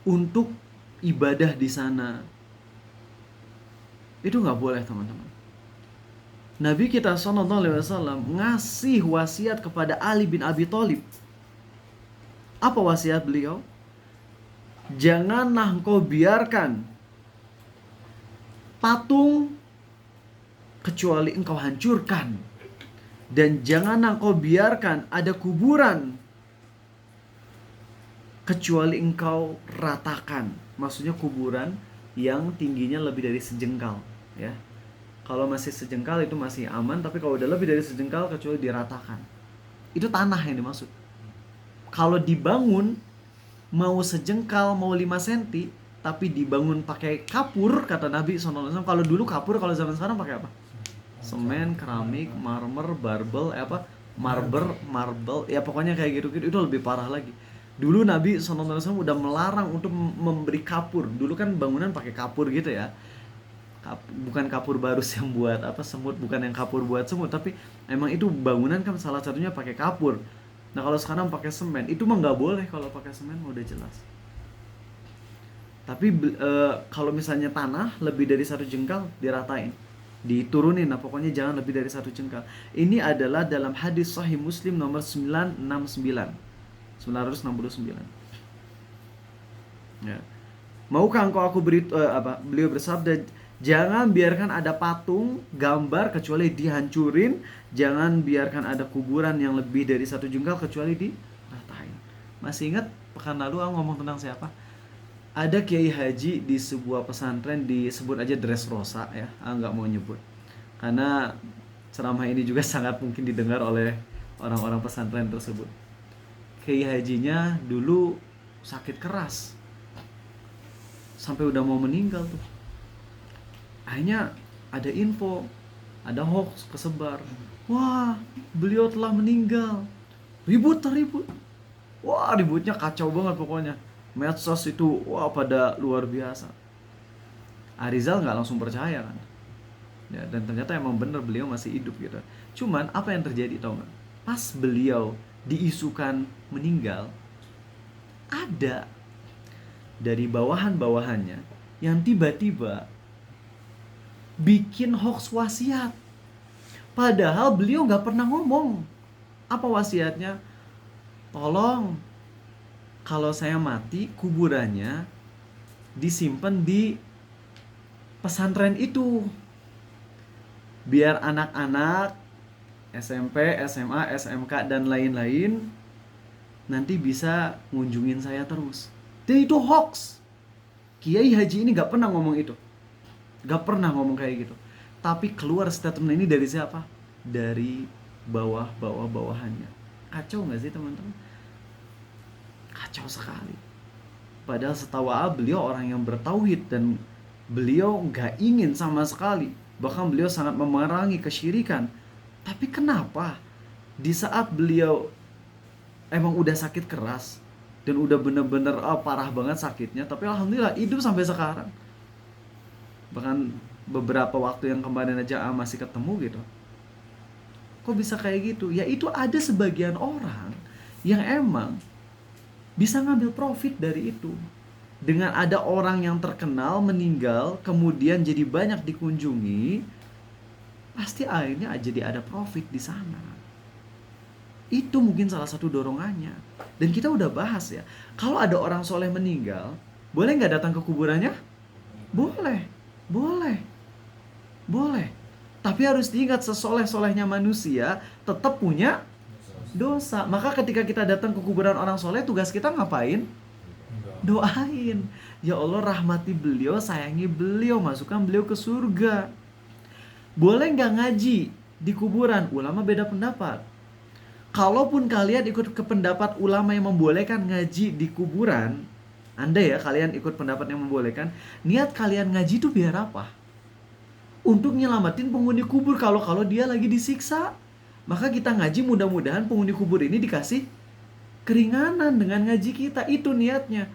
untuk ibadah di sana. Itu nggak boleh teman-teman. Nabi kita SAW ngasih wasiat kepada Ali bin Abi Thalib. Apa wasiat beliau? Janganlah engkau biarkan patung kecuali engkau hancurkan, dan janganlah engkau biarkan ada kuburan kecuali engkau ratakan. Maksudnya kuburan yang tingginya lebih dari sejengkal ya. Kalau masih sejengkal itu masih aman, tapi kalau udah lebih dari sejengkal kecuali diratakan. Itu tanah yang dimaksud. Kalau dibangun mau sejengkal mau 5 cm tapi dibangun pakai kapur, kata Nabi SAW. Kalau dulu kapur, kalau zaman sekarang pakai apa? Semen, keramik, marmer, marble, ya pokoknya kayak gitu-gitu. Itu lebih parah lagi. Dulu Nabi SAW udah melarang untuk memberi kapur. Dulu kan bangunan pakai kapur gitu ya. Bukan kapur barus yang buat semut, bukan yang kapur buat semut, tapi emang itu bangunan kan salah satunya pakai kapur. Nah kalau sekarang pakai semen, itu mah nggak boleh. Kalau pakai semen udah jelas. Tapi kalau misalnya tanah lebih dari 1 jengkal diratain, diturunin. Nah pokoknya jangan lebih dari 1 jengkal. Ini adalah dalam hadis Sahih Muslim nomor 969. Ya. Maukah engkau aku beri beliau bersabda, jangan biarkan ada patung gambar kecuali dihancurin, jangan biarkan ada kuburan yang lebih dari 1 jengkal kecuali diratain. Masih ingat pekan lalu aku ngomong tentang siapa? Ada kiai haji di sebuah pesantren, disebut aja Dressrosa ya, nggak mau nyebut karena ceramah ini juga sangat mungkin didengar oleh orang-orang pesantren tersebut. Kiai hajinya dulu sakit keras sampai udah mau meninggal tuh. Akhirnya ada info, ada hoax kesebar, wah beliau telah meninggal. Ribut. Wah ributnya kacau banget pokoknya. Medsos itu wah pada luar biasa. Arizal nggak langsung percaya kan ya, dan ternyata emang bener beliau masih hidup gitu. Cuman apa yang terjadi tau nggak? Pas beliau diisukan meninggal, ada dari bawahan-bawahannya yang tiba-tiba bikin hoax wasiat. Padahal beliau nggak pernah ngomong. Apa wasiatnya? Tolong kalau saya mati, kuburannya disimpan di pesantren itu. Biar anak-anak SMP, SMA, SMK, dan lain-lain nanti bisa ngunjungin saya terus. Dan itu hoax. Kiai haji ini gak pernah ngomong itu. Gak pernah ngomong kayak gitu. Tapi keluar statement ini dari siapa? Dari bawah-bawahannya. Kacau gak sih teman-teman? Kacau sekali. Padahal setahu beliau orang yang bertauhid, dan beliau gak ingin sama sekali, bahkan beliau sangat memerangi kesyirikan. Tapi kenapa di saat beliau emang udah sakit keras dan udah bener-bener parah banget sakitnya, tapi alhamdulillah hidup sampai sekarang. Bahkan beberapa waktu yang kemarin aja masih ketemu gitu. Kok bisa kayak gitu? Ya itu ada sebagian orang yang emang bisa ngambil profit dari itu. Dengan ada orang yang terkenal meninggal, kemudian jadi banyak dikunjungi, pasti akhirnya jadi ada profit di sana. Itu mungkin salah satu dorongannya. Dan kita udah bahas ya, kalau ada orang soleh meninggal, boleh nggak datang ke kuburannya? Boleh. Boleh. Tapi harus diingat, sesoleh-solehnya manusia tetap punya dosa. Maka ketika kita datang ke kuburan orang soleh, tugas kita ngapain? Doain. Ya Allah, rahmati beliau, sayangi beliau, masukkan beliau ke surga. Boleh nggak ngaji di kuburan? Ulama beda pendapat. Kalaupun kalian ikut ke pendapat ulama yang membolehkan ngaji di kuburan, Anda ya, kalian ikut pendapat yang membolehkan, niat kalian ngaji itu biar apa? Untuk nyelamatin penghuni kubur kalau dia lagi disiksa. Maka kita ngaji, mudah-mudahan penghuni kubur ini dikasih keringanan dengan ngaji kita. Itu niatnya.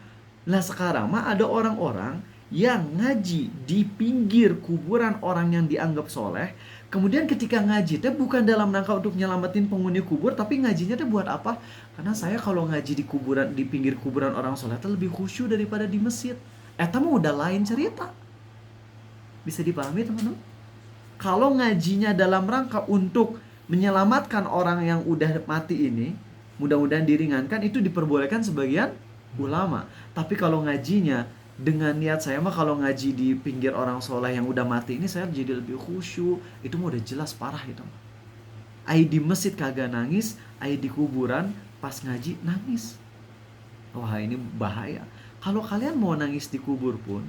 Lah sekarang mah ada orang-orang yang ngaji di pinggir kuburan orang yang dianggap soleh. Kemudian ketika ngaji teh bukan dalam rangka untuk nyelamatin penghuni kubur, tapi ngajinya teh buat apa? Karena saya kalau ngaji di kuburan, di pinggir kuburan orang soleh teh lebih khusyuk daripada di masjid. Eta mah udah lain cerita. Bisa dipahami teman-teman? Kalau ngajinya dalam rangka untuk menyelamatkan orang yang udah mati ini, mudah-mudahan diringankan, itu diperbolehkan sebagian ulama. Tapi kalau ngajinya dengan niat saya mah kalau ngaji di pinggir orang soleh yang udah mati ini saya jadi lebih khusyuk, itu mah udah jelas parah itu. Ai di masjid kagak nangis, ai di kuburan pas ngaji nangis. Wah, ini bahaya. Kalau kalian mau nangis di kubur pun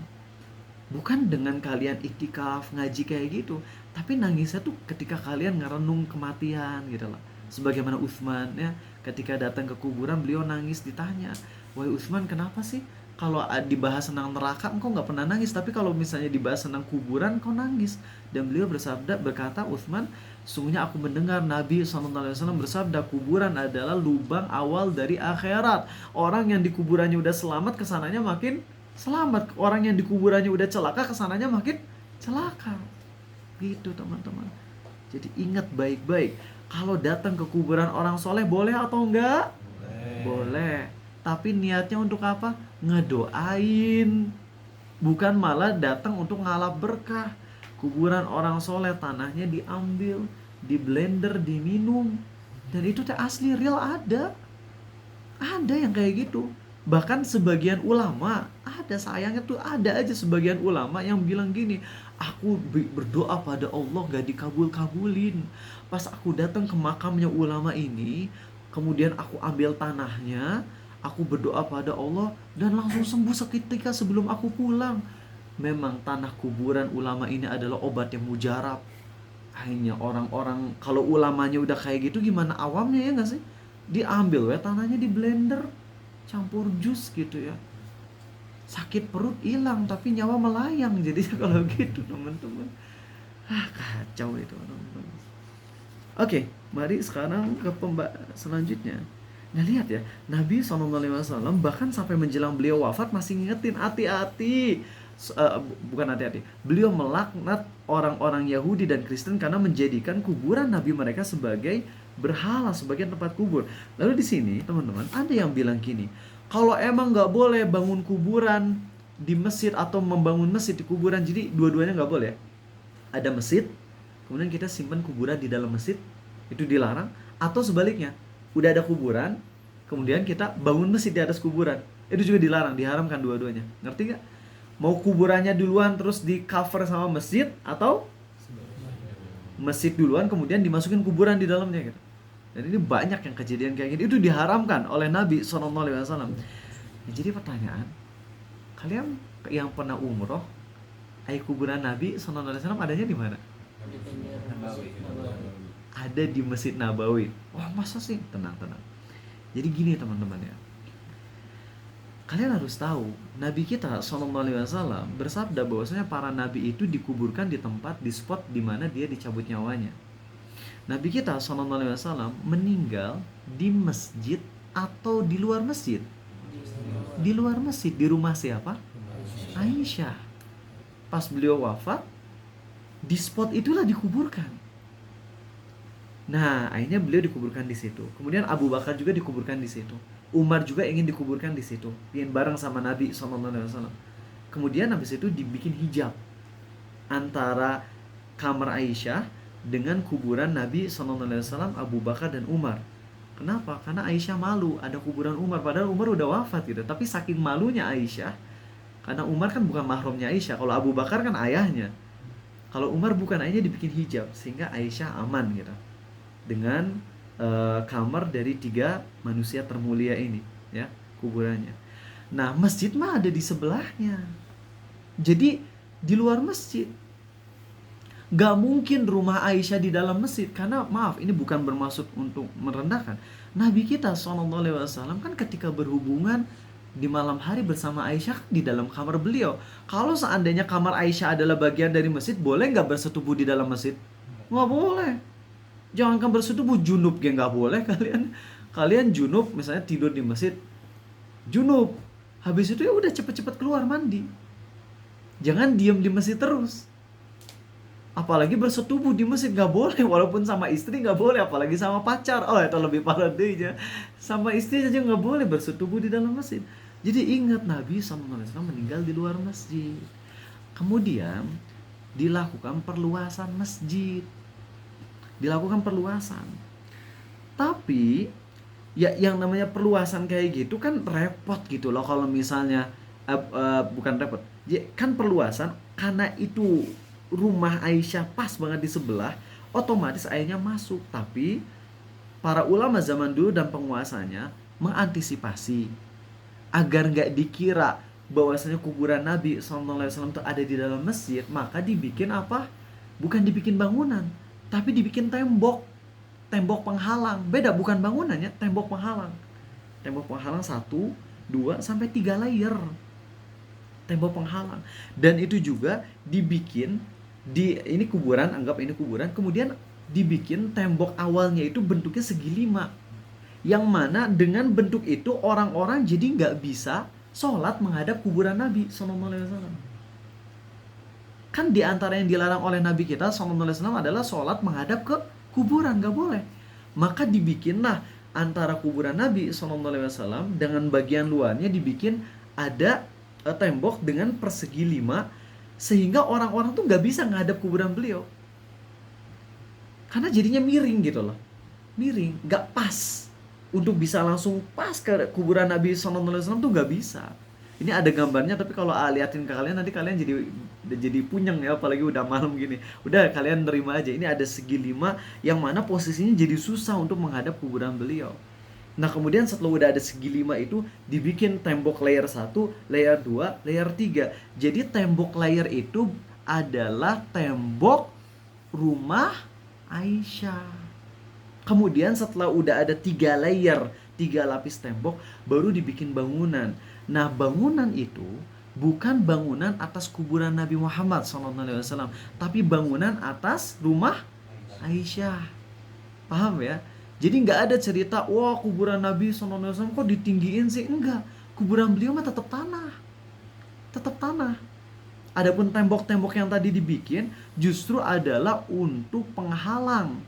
bukan dengan kalian iktikaf ngaji kayak gitu, tapi nangisnya tuh ketika kalian ngerenung kematian gitu loh. Sebagaimana Utsman ya, ketika datang ke kuburan beliau nangis, ditanya, "Wahai Utsman, kenapa sih kalau dibahas tentang neraka engkau nggak pernah nangis, tapi kalau misalnya dibahas tentang kuburan kau nangis?" Dan beliau berkata, "Utsman, sungguhnya aku mendengar Nabi SAW bersabda, kuburan adalah lubang awal dari akhirat. Orang yang di kuburannya udah selamat, kesananya makin selamat. Orang yang di kuburannya udah celaka, kesananya makin celaka." Gitu teman-teman. Jadi ingat baik-baik, kalau datang ke kuburan orang soleh boleh atau enggak? Boleh. Tapi niatnya untuk apa? Ngedoain. Bukan malah datang untuk ngalap berkah. Kuburan orang soleh tanahnya diambil, di blender, diminum. Dan itu teh asli real ada. Ada yang kayak gitu. Bahkan sebagian ulama, ada sayangnya tuh ada aja sebagian ulama yang bilang gini, aku berdoa pada Allah gak dikabul-kabulin. Pas aku datang ke makamnya ulama ini, kemudian aku ambil tanahnya, aku berdoa pada Allah dan langsung sembuh seketika sebelum aku pulang. Memang tanah kuburan ulama ini adalah obat yang mujarab. Akhirnya orang-orang, kalau ulamanya udah kayak gitu, gimana awamnya ya gak sih? Diambil ya tanahnya, di blender, campur jus gitu ya, sakit perut hilang tapi nyawa melayang jadinya kalau gitu teman-teman. Kacau itu teman-teman. Oke, mari sekarang ke selanjutnya. Nah lihat ya, Nabi SAW bahkan sampai menjelang beliau wafat masih ngingetin, hati-hati. Bukan hati-hati, beliau melaknat orang-orang Yahudi dan Kristen karena menjadikan kuburan Nabi mereka sebagai berhala, sebagai tempat kubur. Lalu di sini teman-teman ada yang bilang gini, kalau emang nggak boleh bangun kuburan di masjid atau membangun masjid di kuburan, jadi dua-duanya nggak boleh. Ada masjid, kemudian kita simpan kuburan di dalam masjid, itu dilarang. Atau sebaliknya, udah ada kuburan, kemudian kita bangun masjid di atas kuburan, itu juga dilarang, diharamkan dua-duanya. Ngerti nggak? Mau kuburannya duluan terus di cover sama masjid, atau masjid duluan kemudian dimasukin kuburan di dalamnya gitu. Dan ini banyak yang kejadian kayak gini, itu diharamkan oleh Nabi SAW. Jadi pertanyaan, kalian yang pernah umroh, kuburan Nabi SAW adanya di mana? Ada di Masjid Nabawi. Wah, masa sih? Tenang. Jadi gini teman-teman ya, kalian harus tahu, Nabi kita SAW bersabda bahwasanya para nabi itu dikuburkan di tempat, di spot di mana dia dicabut nyawanya. Nabi kita SAW meninggal di masjid atau di luar masjid? Di luar masjid, di rumah siapa? Aisyah. Pas beliau wafat, di spot itulah dikuburkan. Nah, akhirnya beliau dikuburkan di situ. Kemudian Abu Bakar juga dikuburkan di situ. Umar juga ingin dikuburkan di situ, ingin bareng sama Nabi SAW. Kemudian habis itu dibikin hijab antara kamar Aisyah dengan kuburan Nabi SAW, Abu Bakar dan Umar. Kenapa? Karena Aisyah malu ada kuburan Umar, padahal Umar udah wafat gitu. Tapi saking malunya Aisyah, karena Umar kan bukan mahramnya Aisyah, kalau Abu Bakar kan ayahnya. Kalau Umar bukan, akhirnya dibikin hijab sehingga Aisyah aman gitu dengan kamar dari 3 manusia termulia ini, ya, kuburannya. Nah, masjid mah ada di sebelahnya. Jadi di luar masjid. Gak mungkin rumah Aisyah di dalam masjid, karena maaf, ini bukan bermaksud untuk merendahkan. Nabi kita SAW kan ketika berhubungan di malam hari bersama Aisyah kan di dalam kamar beliau. Kalau seandainya kamar Aisyah adalah bagian dari masjid, boleh nggak bersetubuh di dalam masjid? Nggak boleh. Jangankan bersetubuh, junub ya nggak boleh. Kalian junub misalnya tidur di masjid, junub, habis itu ya udah cepet-cepet keluar mandi. Jangan diem di masjid terus. Apalagi bersetubuh di masjid nggak boleh, walaupun sama istri nggak boleh, apalagi sama pacar. Oh, itu lebih parah deh ya. Sama istri saja nggak boleh bersetubuh di dalam masjid. Jadi ingat, Nabi SAW meninggal di luar masjid. Kemudian dilakukan perluasan masjid. Dilakukan perluasan. Tapi ya yang namanya perluasan kayak gitu kan repot gitu loh kalau misalnya bukan repot. Ya, kan perluasan karena itu rumah Aisyah pas banget di sebelah, otomatis airnya masuk. Tapi para ulama zaman dulu dan penguasanya mengantisipasi agar nggak dikira bahwasanya kuburan Nabi SAW itu ada di dalam masjid, maka dibikin apa? Bukan dibikin bangunan, tapi dibikin tembok penghalang. Beda, bukan bangunannya, tembok penghalang. Tembok penghalang 1, 2, sampai 3 layer tembok penghalang. Dan itu juga dibikin ini kuburan, anggap ini kuburan, kemudian dibikin tembok awalnya itu bentuknya segi 5, yang mana dengan bentuk itu orang-orang jadi nggak bisa sholat menghadap kuburan Nabi SAW. Kan di antara yang dilarang oleh Nabi kita SAW adalah sholat menghadap ke kuburan, nggak boleh. Maka dibikinlah antara kuburan Nabi SAW dengan bagian luarnya dibikin ada tembok dengan persegi 5, sehingga orang-orang tuh nggak bisa ngadap kuburan beliau, karena jadinya miring gitu loh, miring, nggak pas. Untuk bisa langsung pas ke kuburan Nabi SAW tuh nggak bisa. Ini ada gambarnya, tapi kalau liatin ke kalian nanti kalian jadi punyeng ya, apalagi udah malam gini. Udah, kalian nerima aja. Ini ada segi 5 yang mana posisinya jadi susah untuk menghadap kuburan beliau. Nah, kemudian setelah udah ada segi 5 itu dibikin tembok layer 1, layer 2, layer 3. Jadi tembok layer itu adalah tembok rumah Aisyah. Kemudian setelah udah ada 3 layer, 3 lapis tembok, baru dibikin bangunan. Nah, bangunan itu bukan bangunan atas kuburan Nabi Muhammad SAW, tapi bangunan atas rumah Aisyah. Paham ya? Jadi nggak ada cerita, wah kuburan Nabi SAW kok ditinggiin sih. Enggak, kuburan beliau mah tetap tanah. Tetap tanah. Adapun tembok-tembok yang tadi dibikin justru adalah untuk penghalang.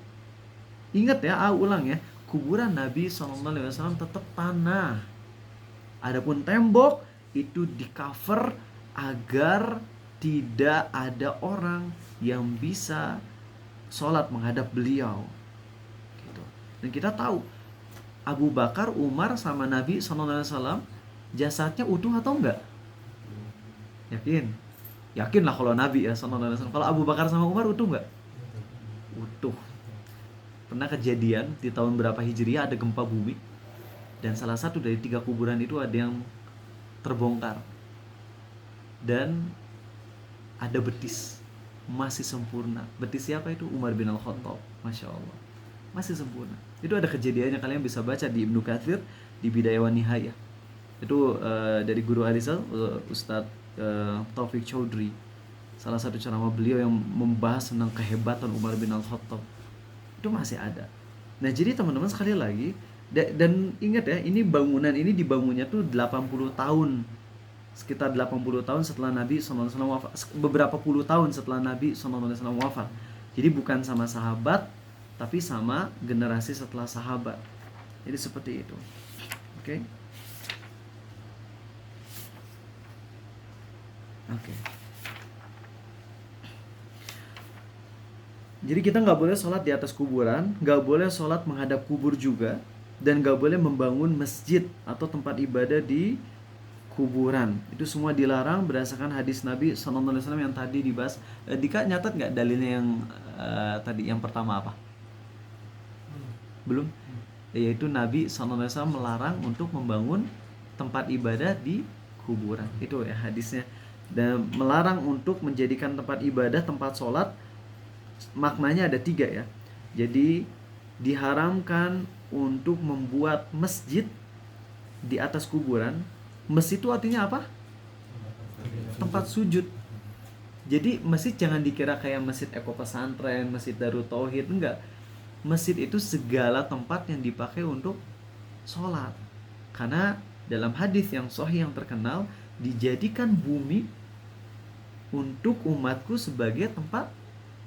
Ingat ya, ulang ya, kuburan Nabi SAW tetap tanah. Adapun tembok itu di cover agar tidak ada orang yang bisa sholat menghadap beliau. Dan kita tahu Abu Bakar, Umar sama Nabi SAW jasadnya utuh atau enggak? Yakin? Yakin lah kalau Nabi ya SAW. Kalau Abu Bakar sama Umar utuh enggak? Utuh. Pernah kejadian di tahun berapa Hijriah ada gempa bumi, dan salah satu dari 3 kuburan itu ada yang terbongkar, dan ada betis masih sempurna. Betis siapa itu? Umar bin Al-Khattab. Masya Allah, masih sempurna. Itu ada kejadiannya, kalian bisa baca di Ibnu Katsir di Bidayah wa Nihayah. Itu dari guru Arisal, Ustadz Taufik Chaudhry, salah satu ceramah beliau yang membahas tentang kehebatan Umar bin Al-Khattab. Itu masih ada. Nah, jadi teman-teman sekali lagi, dan ingat ya, ini bangunan ini dibangunnya tuh 80 tahun, sekitar 80 tahun setelah Nabi SAW wafat, beberapa puluh tahun setelah Nabi SAW wafat. Jadi bukan sama sahabat, tapi sama generasi setelah sahabat. Jadi seperti itu. Oke. Jadi kita nggak boleh sholat di atas kuburan, nggak boleh sholat menghadap kubur juga, dan nggak boleh membangun masjid atau tempat ibadah di kuburan. Itu semua dilarang berdasarkan hadis Nabi SAW yang tadi dibahas. Dika nyatat nggak dalilnya yang tadi yang pertama apa? Belum? Yaitu Nabi SAW melarang untuk membangun tempat ibadah di kuburan. Itu ya hadisnya. Dan melarang untuk menjadikan tempat ibadah, tempat sholat, maknanya ada 3 ya. Jadi diharamkan untuk membuat masjid di atas kuburan. Masjid itu artinya apa? Tempat sujud. Jadi masjid jangan dikira kayak masjid Eko Pesantren, masjid Darut Tauhid, enggak. Masjid itu segala tempat yang dipakai untuk sholat. Karena dalam hadis yang sahih yang terkenal, dijadikan bumi untuk umatku sebagai tempat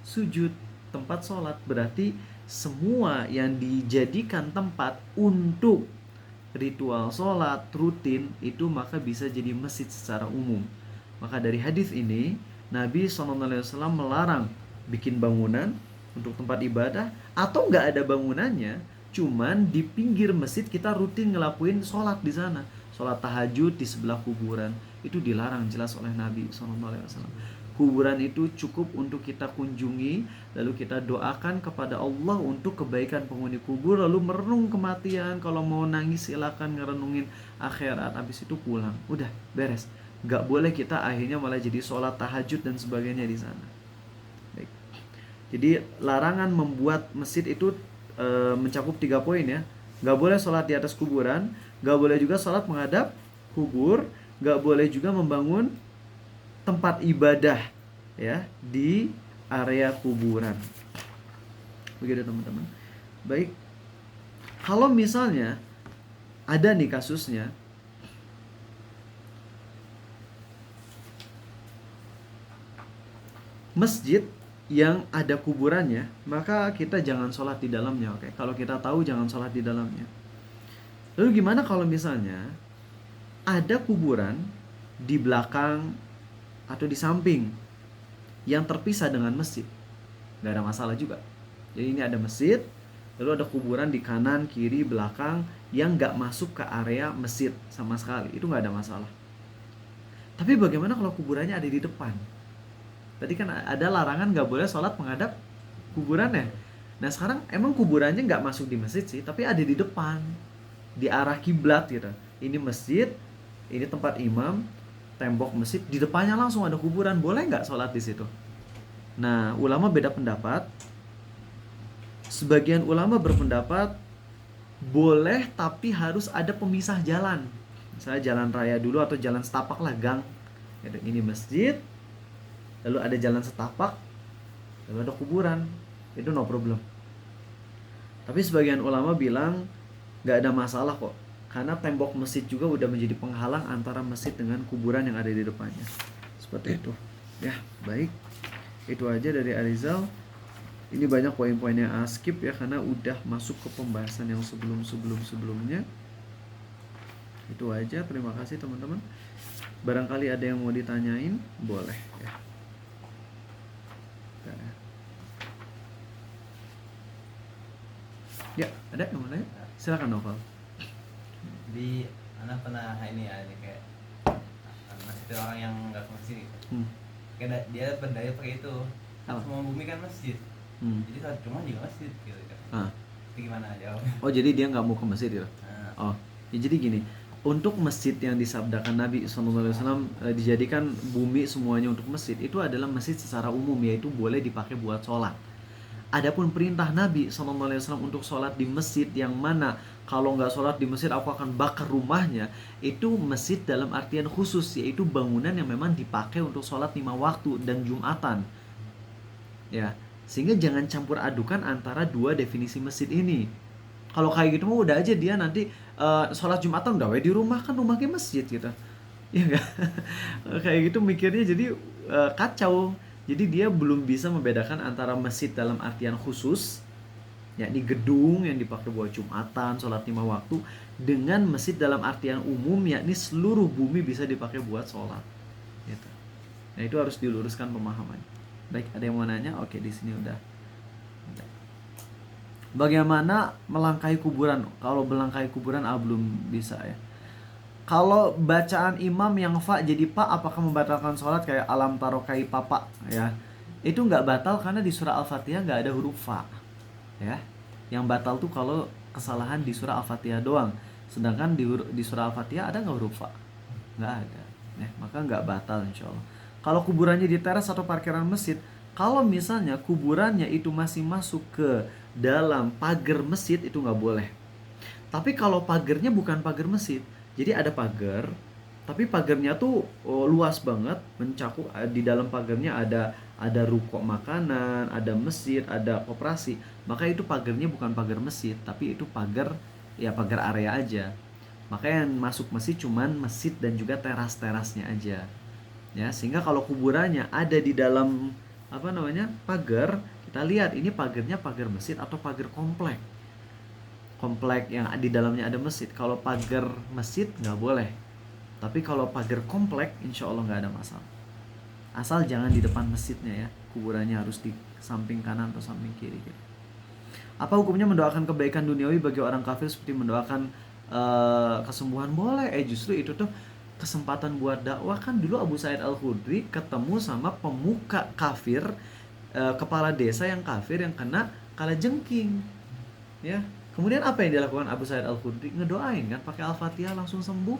sujud, tempat sholat. Berarti semua yang dijadikan tempat untuk ritual sholat rutin itu maka bisa jadi masjid secara umum. Maka dari hadis ini Nabi SAW melarang bikin bangunan untuk tempat ibadah, atau nggak ada bangunannya, cuman di pinggir masjid kita rutin ngelakuin sholat di sana, sholat tahajud di sebelah kuburan, itu dilarang jelas oleh Nabi SAW. Kuburan itu cukup untuk kita kunjungi, lalu kita doakan kepada Allah untuk kebaikan penghuni kubur, lalu merenung kematian. Kalau mau nangis silakan ngerenungin akhirat, habis itu pulang, udah beres. Gak boleh kita akhirnya malah jadi sholat tahajud dan sebagainya di sana. Baik. Jadi larangan membuat masjid itu mencakup 3 poin ya. Gak boleh sholat di atas kuburan, gak boleh juga sholat menghadap kubur, gak boleh juga membangun tempat ibadah ya di area kuburan. Begitu teman-teman. Baik. Kalau misalnya ada nih kasusnya masjid yang ada kuburannya, maka kita jangan sholat di dalamnya. Oke, kalau kita tahu jangan sholat di dalamnya. Lalu gimana kalau misalnya ada kuburan di belakang atau di samping yang terpisah dengan masjid? Gak ada masalah juga. Jadi ini ada masjid, lalu ada kuburan di kanan, kiri, belakang yang gak masuk ke area masjid sama sekali. Itu gak ada masalah. Tapi bagaimana kalau kuburannya ada di depan? Tadi kan ada larangan gak boleh sholat menghadap kuburannya. Nah sekarang emang kuburannya gak masuk di masjid sih, tapi ada di depan, di arah kiblat gitu. Ini masjid, ini tempat imam, tembok masjid, di depannya langsung ada kuburan. Boleh gak sholat di situ? Nah ulama beda pendapat. Sebagian ulama berpendapat boleh, tapi harus ada pemisah jalan. Misalnya jalan raya dulu atau jalan setapak lah, gang. Ini masjid, lalu ada jalan setapak, lalu ada kuburan. Itu no problem. Tapi sebagian ulama bilang gak ada masalah kok, karena tembok masjid juga udah menjadi penghalang antara masjid dengan kuburan yang ada di depannya. Seperti itu. Ya, baik. Itu aja dari Arizal. Ini banyak poin-poin yang skip ya, karena udah masuk ke pembahasan yang sebelumnya. Itu aja. Terima kasih teman-teman. Barangkali ada yang mau ditanyain, boleh ya. Ya, ada yang mau nanya? Silakan Novel. Di anak pernah ini ya, kayak masjid orang yang nggak ke masjid gitu. Kayak dia berdaya pakai itu, kan semua bumi kan masjid. Jadi saat cuma juga masjid gitu kan. Itu gimana jawabnya? Oh jadi dia nggak mau ke masjid gitu? Oh ya, jadi gini, untuk masjid yang disabdakan Nabi SAW dijadikan bumi semuanya untuk masjid, itu adalah masjid secara umum, yaitu boleh dipakai buat sholat. Adapun perintah Nabi SAW untuk sholat di masjid yang mana kalau nggak sholat di masjid aku akan bakar rumahnya, itu masjid dalam artian khusus, yaitu bangunan yang memang dipakai untuk sholat 5 waktu dan Jumatan. Ya, sehingga jangan campur adukan antara dua definisi masjid ini. Kalau kayak gitu mah udah aja dia nanti sholat Jumatan udah di rumah, kan rumahnya masjid gitu. Ya enggak? Kayak gitu mikirnya jadi kacau. Jadi dia belum bisa membedakan antara masjid dalam artian khusus, yakni gedung yang dipakai buat Jumatan, sholat 5 waktu, dengan masjid dalam artian umum, yakni seluruh bumi bisa dipakai buat sholat. Gitu. Nah itu harus diluruskan pemahamannya. Baik, ada yang mau nanya? Oke, di sini udah. Bagaimana melangkahi kuburan? Kalau melangkahi kuburan belum bisa ya. Kalau bacaan imam yang fa jadi pa, apakah membatalkan sholat kayak alam tarokai papa ya? Itu nggak batal karena di surah Al-Fatihah nggak ada huruf fa ya. Yang batal tuh kalau kesalahan di surah Al-Fatihah doang. Sedangkan di surah Al-Fatihah ada nggak huruf fa? Nggak ada. Ya, maka nggak batal insya Allah. Kalau kuburannya di teras atau parkiran masjid, kalau misalnya kuburannya itu masih masuk ke dalam pagar masjid itu nggak boleh. Tapi kalau pagarnya bukan pagar masjid, jadi ada pagar, tapi pagarnya tuh luas banget, mencakup di dalam pagarnya ada ruko makanan, ada masjid, ada koperasi. Maka itu pagarnya bukan pagar masjid, tapi itu pagar ya pagar area aja. Maka yang masuk masjid cuman masjid dan juga teras-terasnya aja. Ya, sehingga kalau kuburannya ada di dalam pagar, kita lihat ini pagarnya pagar masjid atau pagar komplek. Komplek yang di dalamnya ada masjid. Kalau pagar masjid nggak boleh, tapi kalau pagar komplek insya Allah nggak ada masalah, asal jangan di depan masjidnya ya, kuburannya harus di samping kanan atau samping kiri gitu. Apa hukumnya mendoakan kebaikan duniawi bagi orang kafir seperti mendoakan kesembuhan? Boleh. Justru itu tuh kesempatan buat dakwah. Kan dulu Abu Sa'id Al-Khudri ketemu sama pemuka kafir, kepala desa yang kafir yang kena kalajengking ya. Kemudian apa yang dilakukan Abu Sa'id Al-Khudri? Ngedoain kan, pakai Al-Fatihah langsung sembuh.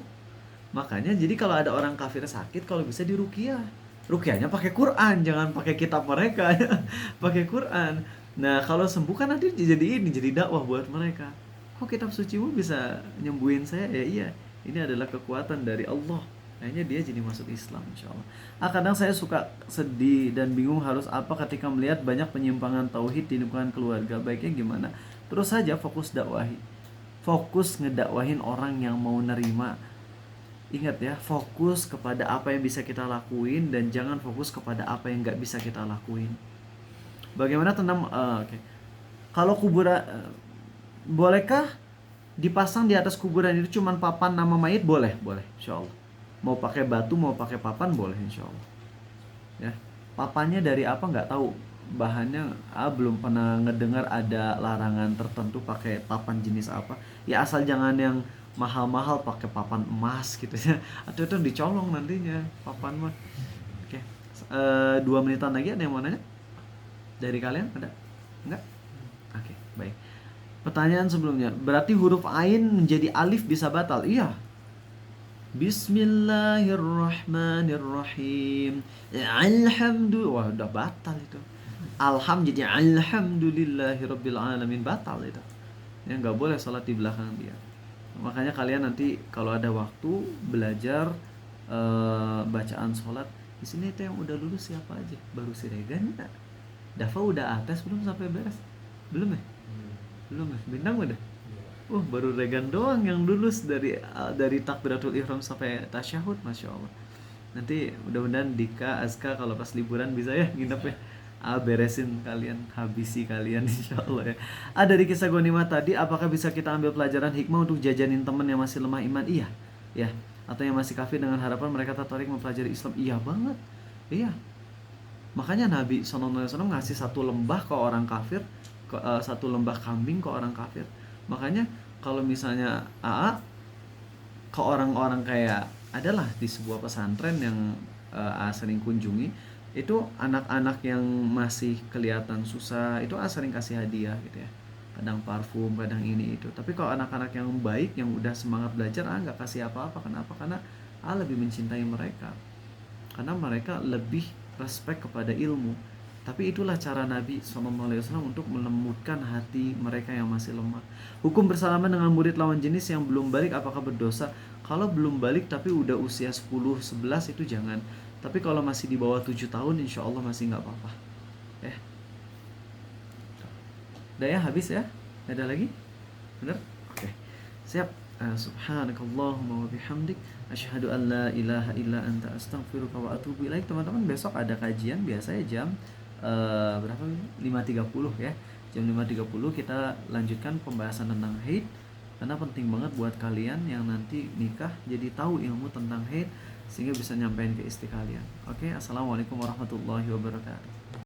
Makanya jadi kalau ada orang kafir sakit, kalau bisa diruqyah. Ruqyahnya pakai Quran, jangan pakai kitab mereka ya. Pakai Quran. Nah, kalau sembuh kan nanti jadi dakwah buat mereka. Kok kitab sucimu bisa nyembuhin saya? Ya iya, ini adalah kekuatan dari Allah. Akhirnya dia jadi masuk Islam insyaallah. Kadang saya suka sedih dan bingung harus apa ketika melihat banyak penyimpangan tauhid di lingkungan keluarga. Baiknya gimana? Terus saja fokus dakwahi. Fokus ngedakwahin orang yang mau nerima. Ingat ya, fokus kepada apa yang bisa kita lakuin dan jangan fokus kepada apa yang nggak bisa kita lakuin. Bagaimana tentang kalau kuburan bolehkah dipasang di atas kuburan itu cuman papan nama mayit? Boleh, insyaallah. Mau pakai batu, mau pakai papan boleh insyaallah. Ya, papannya dari apa nggak tahu. Bahannya belum pernah ngedengar ada larangan tertentu pakai papan jenis apa. Ya asal jangan yang mahal-mahal pakai papan emas gitu ya. Atau itu dicolong nantinya papan mah. Oke. 2 menitan lagi ada yang mau nanya? Dari kalian ada? Enggak? Oke, baik. Pertanyaan sebelumnya, berarti huruf ain menjadi alif bisa batal? Iya. Bismillahirrahmanirrahim. Alhamdulillah. Wah, udah batal itu. Alham jadi alhamdulillahirabbil alamin, batal itu. Ya nggak boleh salat di belakang dia. Makanya kalian nanti kalau ada waktu belajar bacaan salat di sini itu yang udah lulus siapa aja? Baru si Regan enggak? Dava udah atas belum sampai beres? Belum ya? Belum ya? Bintang udah? Baru Regan doang yang lulus dari takbiratul ihram sampai tasyahud, masya Allah. Nanti mudah-mudahan Dika, Azka kalau pas liburan bisa ya nginep ya. Beresin kalian, habisi kalian insyaallah ya. Dari kisah Ghanimah tadi, apakah bisa kita ambil pelajaran hikmah untuk jajanin teman yang masih lemah iman? Iya, ya. Atau yang masih kafir dengan harapan mereka tertarik mempelajari Islam? Iya banget, iya. Makanya Nabi SAW ngasih satu lembah ke orang kafir, satu lembah kambing ke orang kafir. Makanya kalau misalnya ke orang-orang kayak adalah di sebuah pesantren yang sering kunjungi, itu anak-anak yang masih kelihatan susah itu sering kasih hadiah gitu ya, kadang parfum, kadang ini itu. Tapi kalau anak-anak yang baik yang udah semangat belajar nggak kasih apa-apa. Kenapa? Karena lebih mencintai mereka, karena mereka lebih respect kepada ilmu. Tapi itulah cara Nabi SAW untuk melembutkan hati mereka yang masih lemah. Hukum bersalaman dengan murid lawan jenis yang belum balik apakah berdosa? Kalau belum balik tapi udah usia 10-11 itu jangan. Tapi kalau masih di bawah 7 tahun insya Allah masih gak apa-apa. Udah ya, habis ya? Ada lagi? Bener? Oke. Siap. Subhanakallahumma wa bihamdik asyhadu an la ilaha illa anta astaghfiruka wa atubu ilaik. Teman-teman, besok ada kajian biasanya jam berapa? 5.30 ya. Jam 5.30 kita lanjutkan pembahasan tentang haid. Karena penting banget buat kalian yang nanti nikah jadi tahu ilmu tentang haid sehingga bisa nyampein ke istri kalian. Oke, assalamualaikum warahmatullahi wabarakatuh.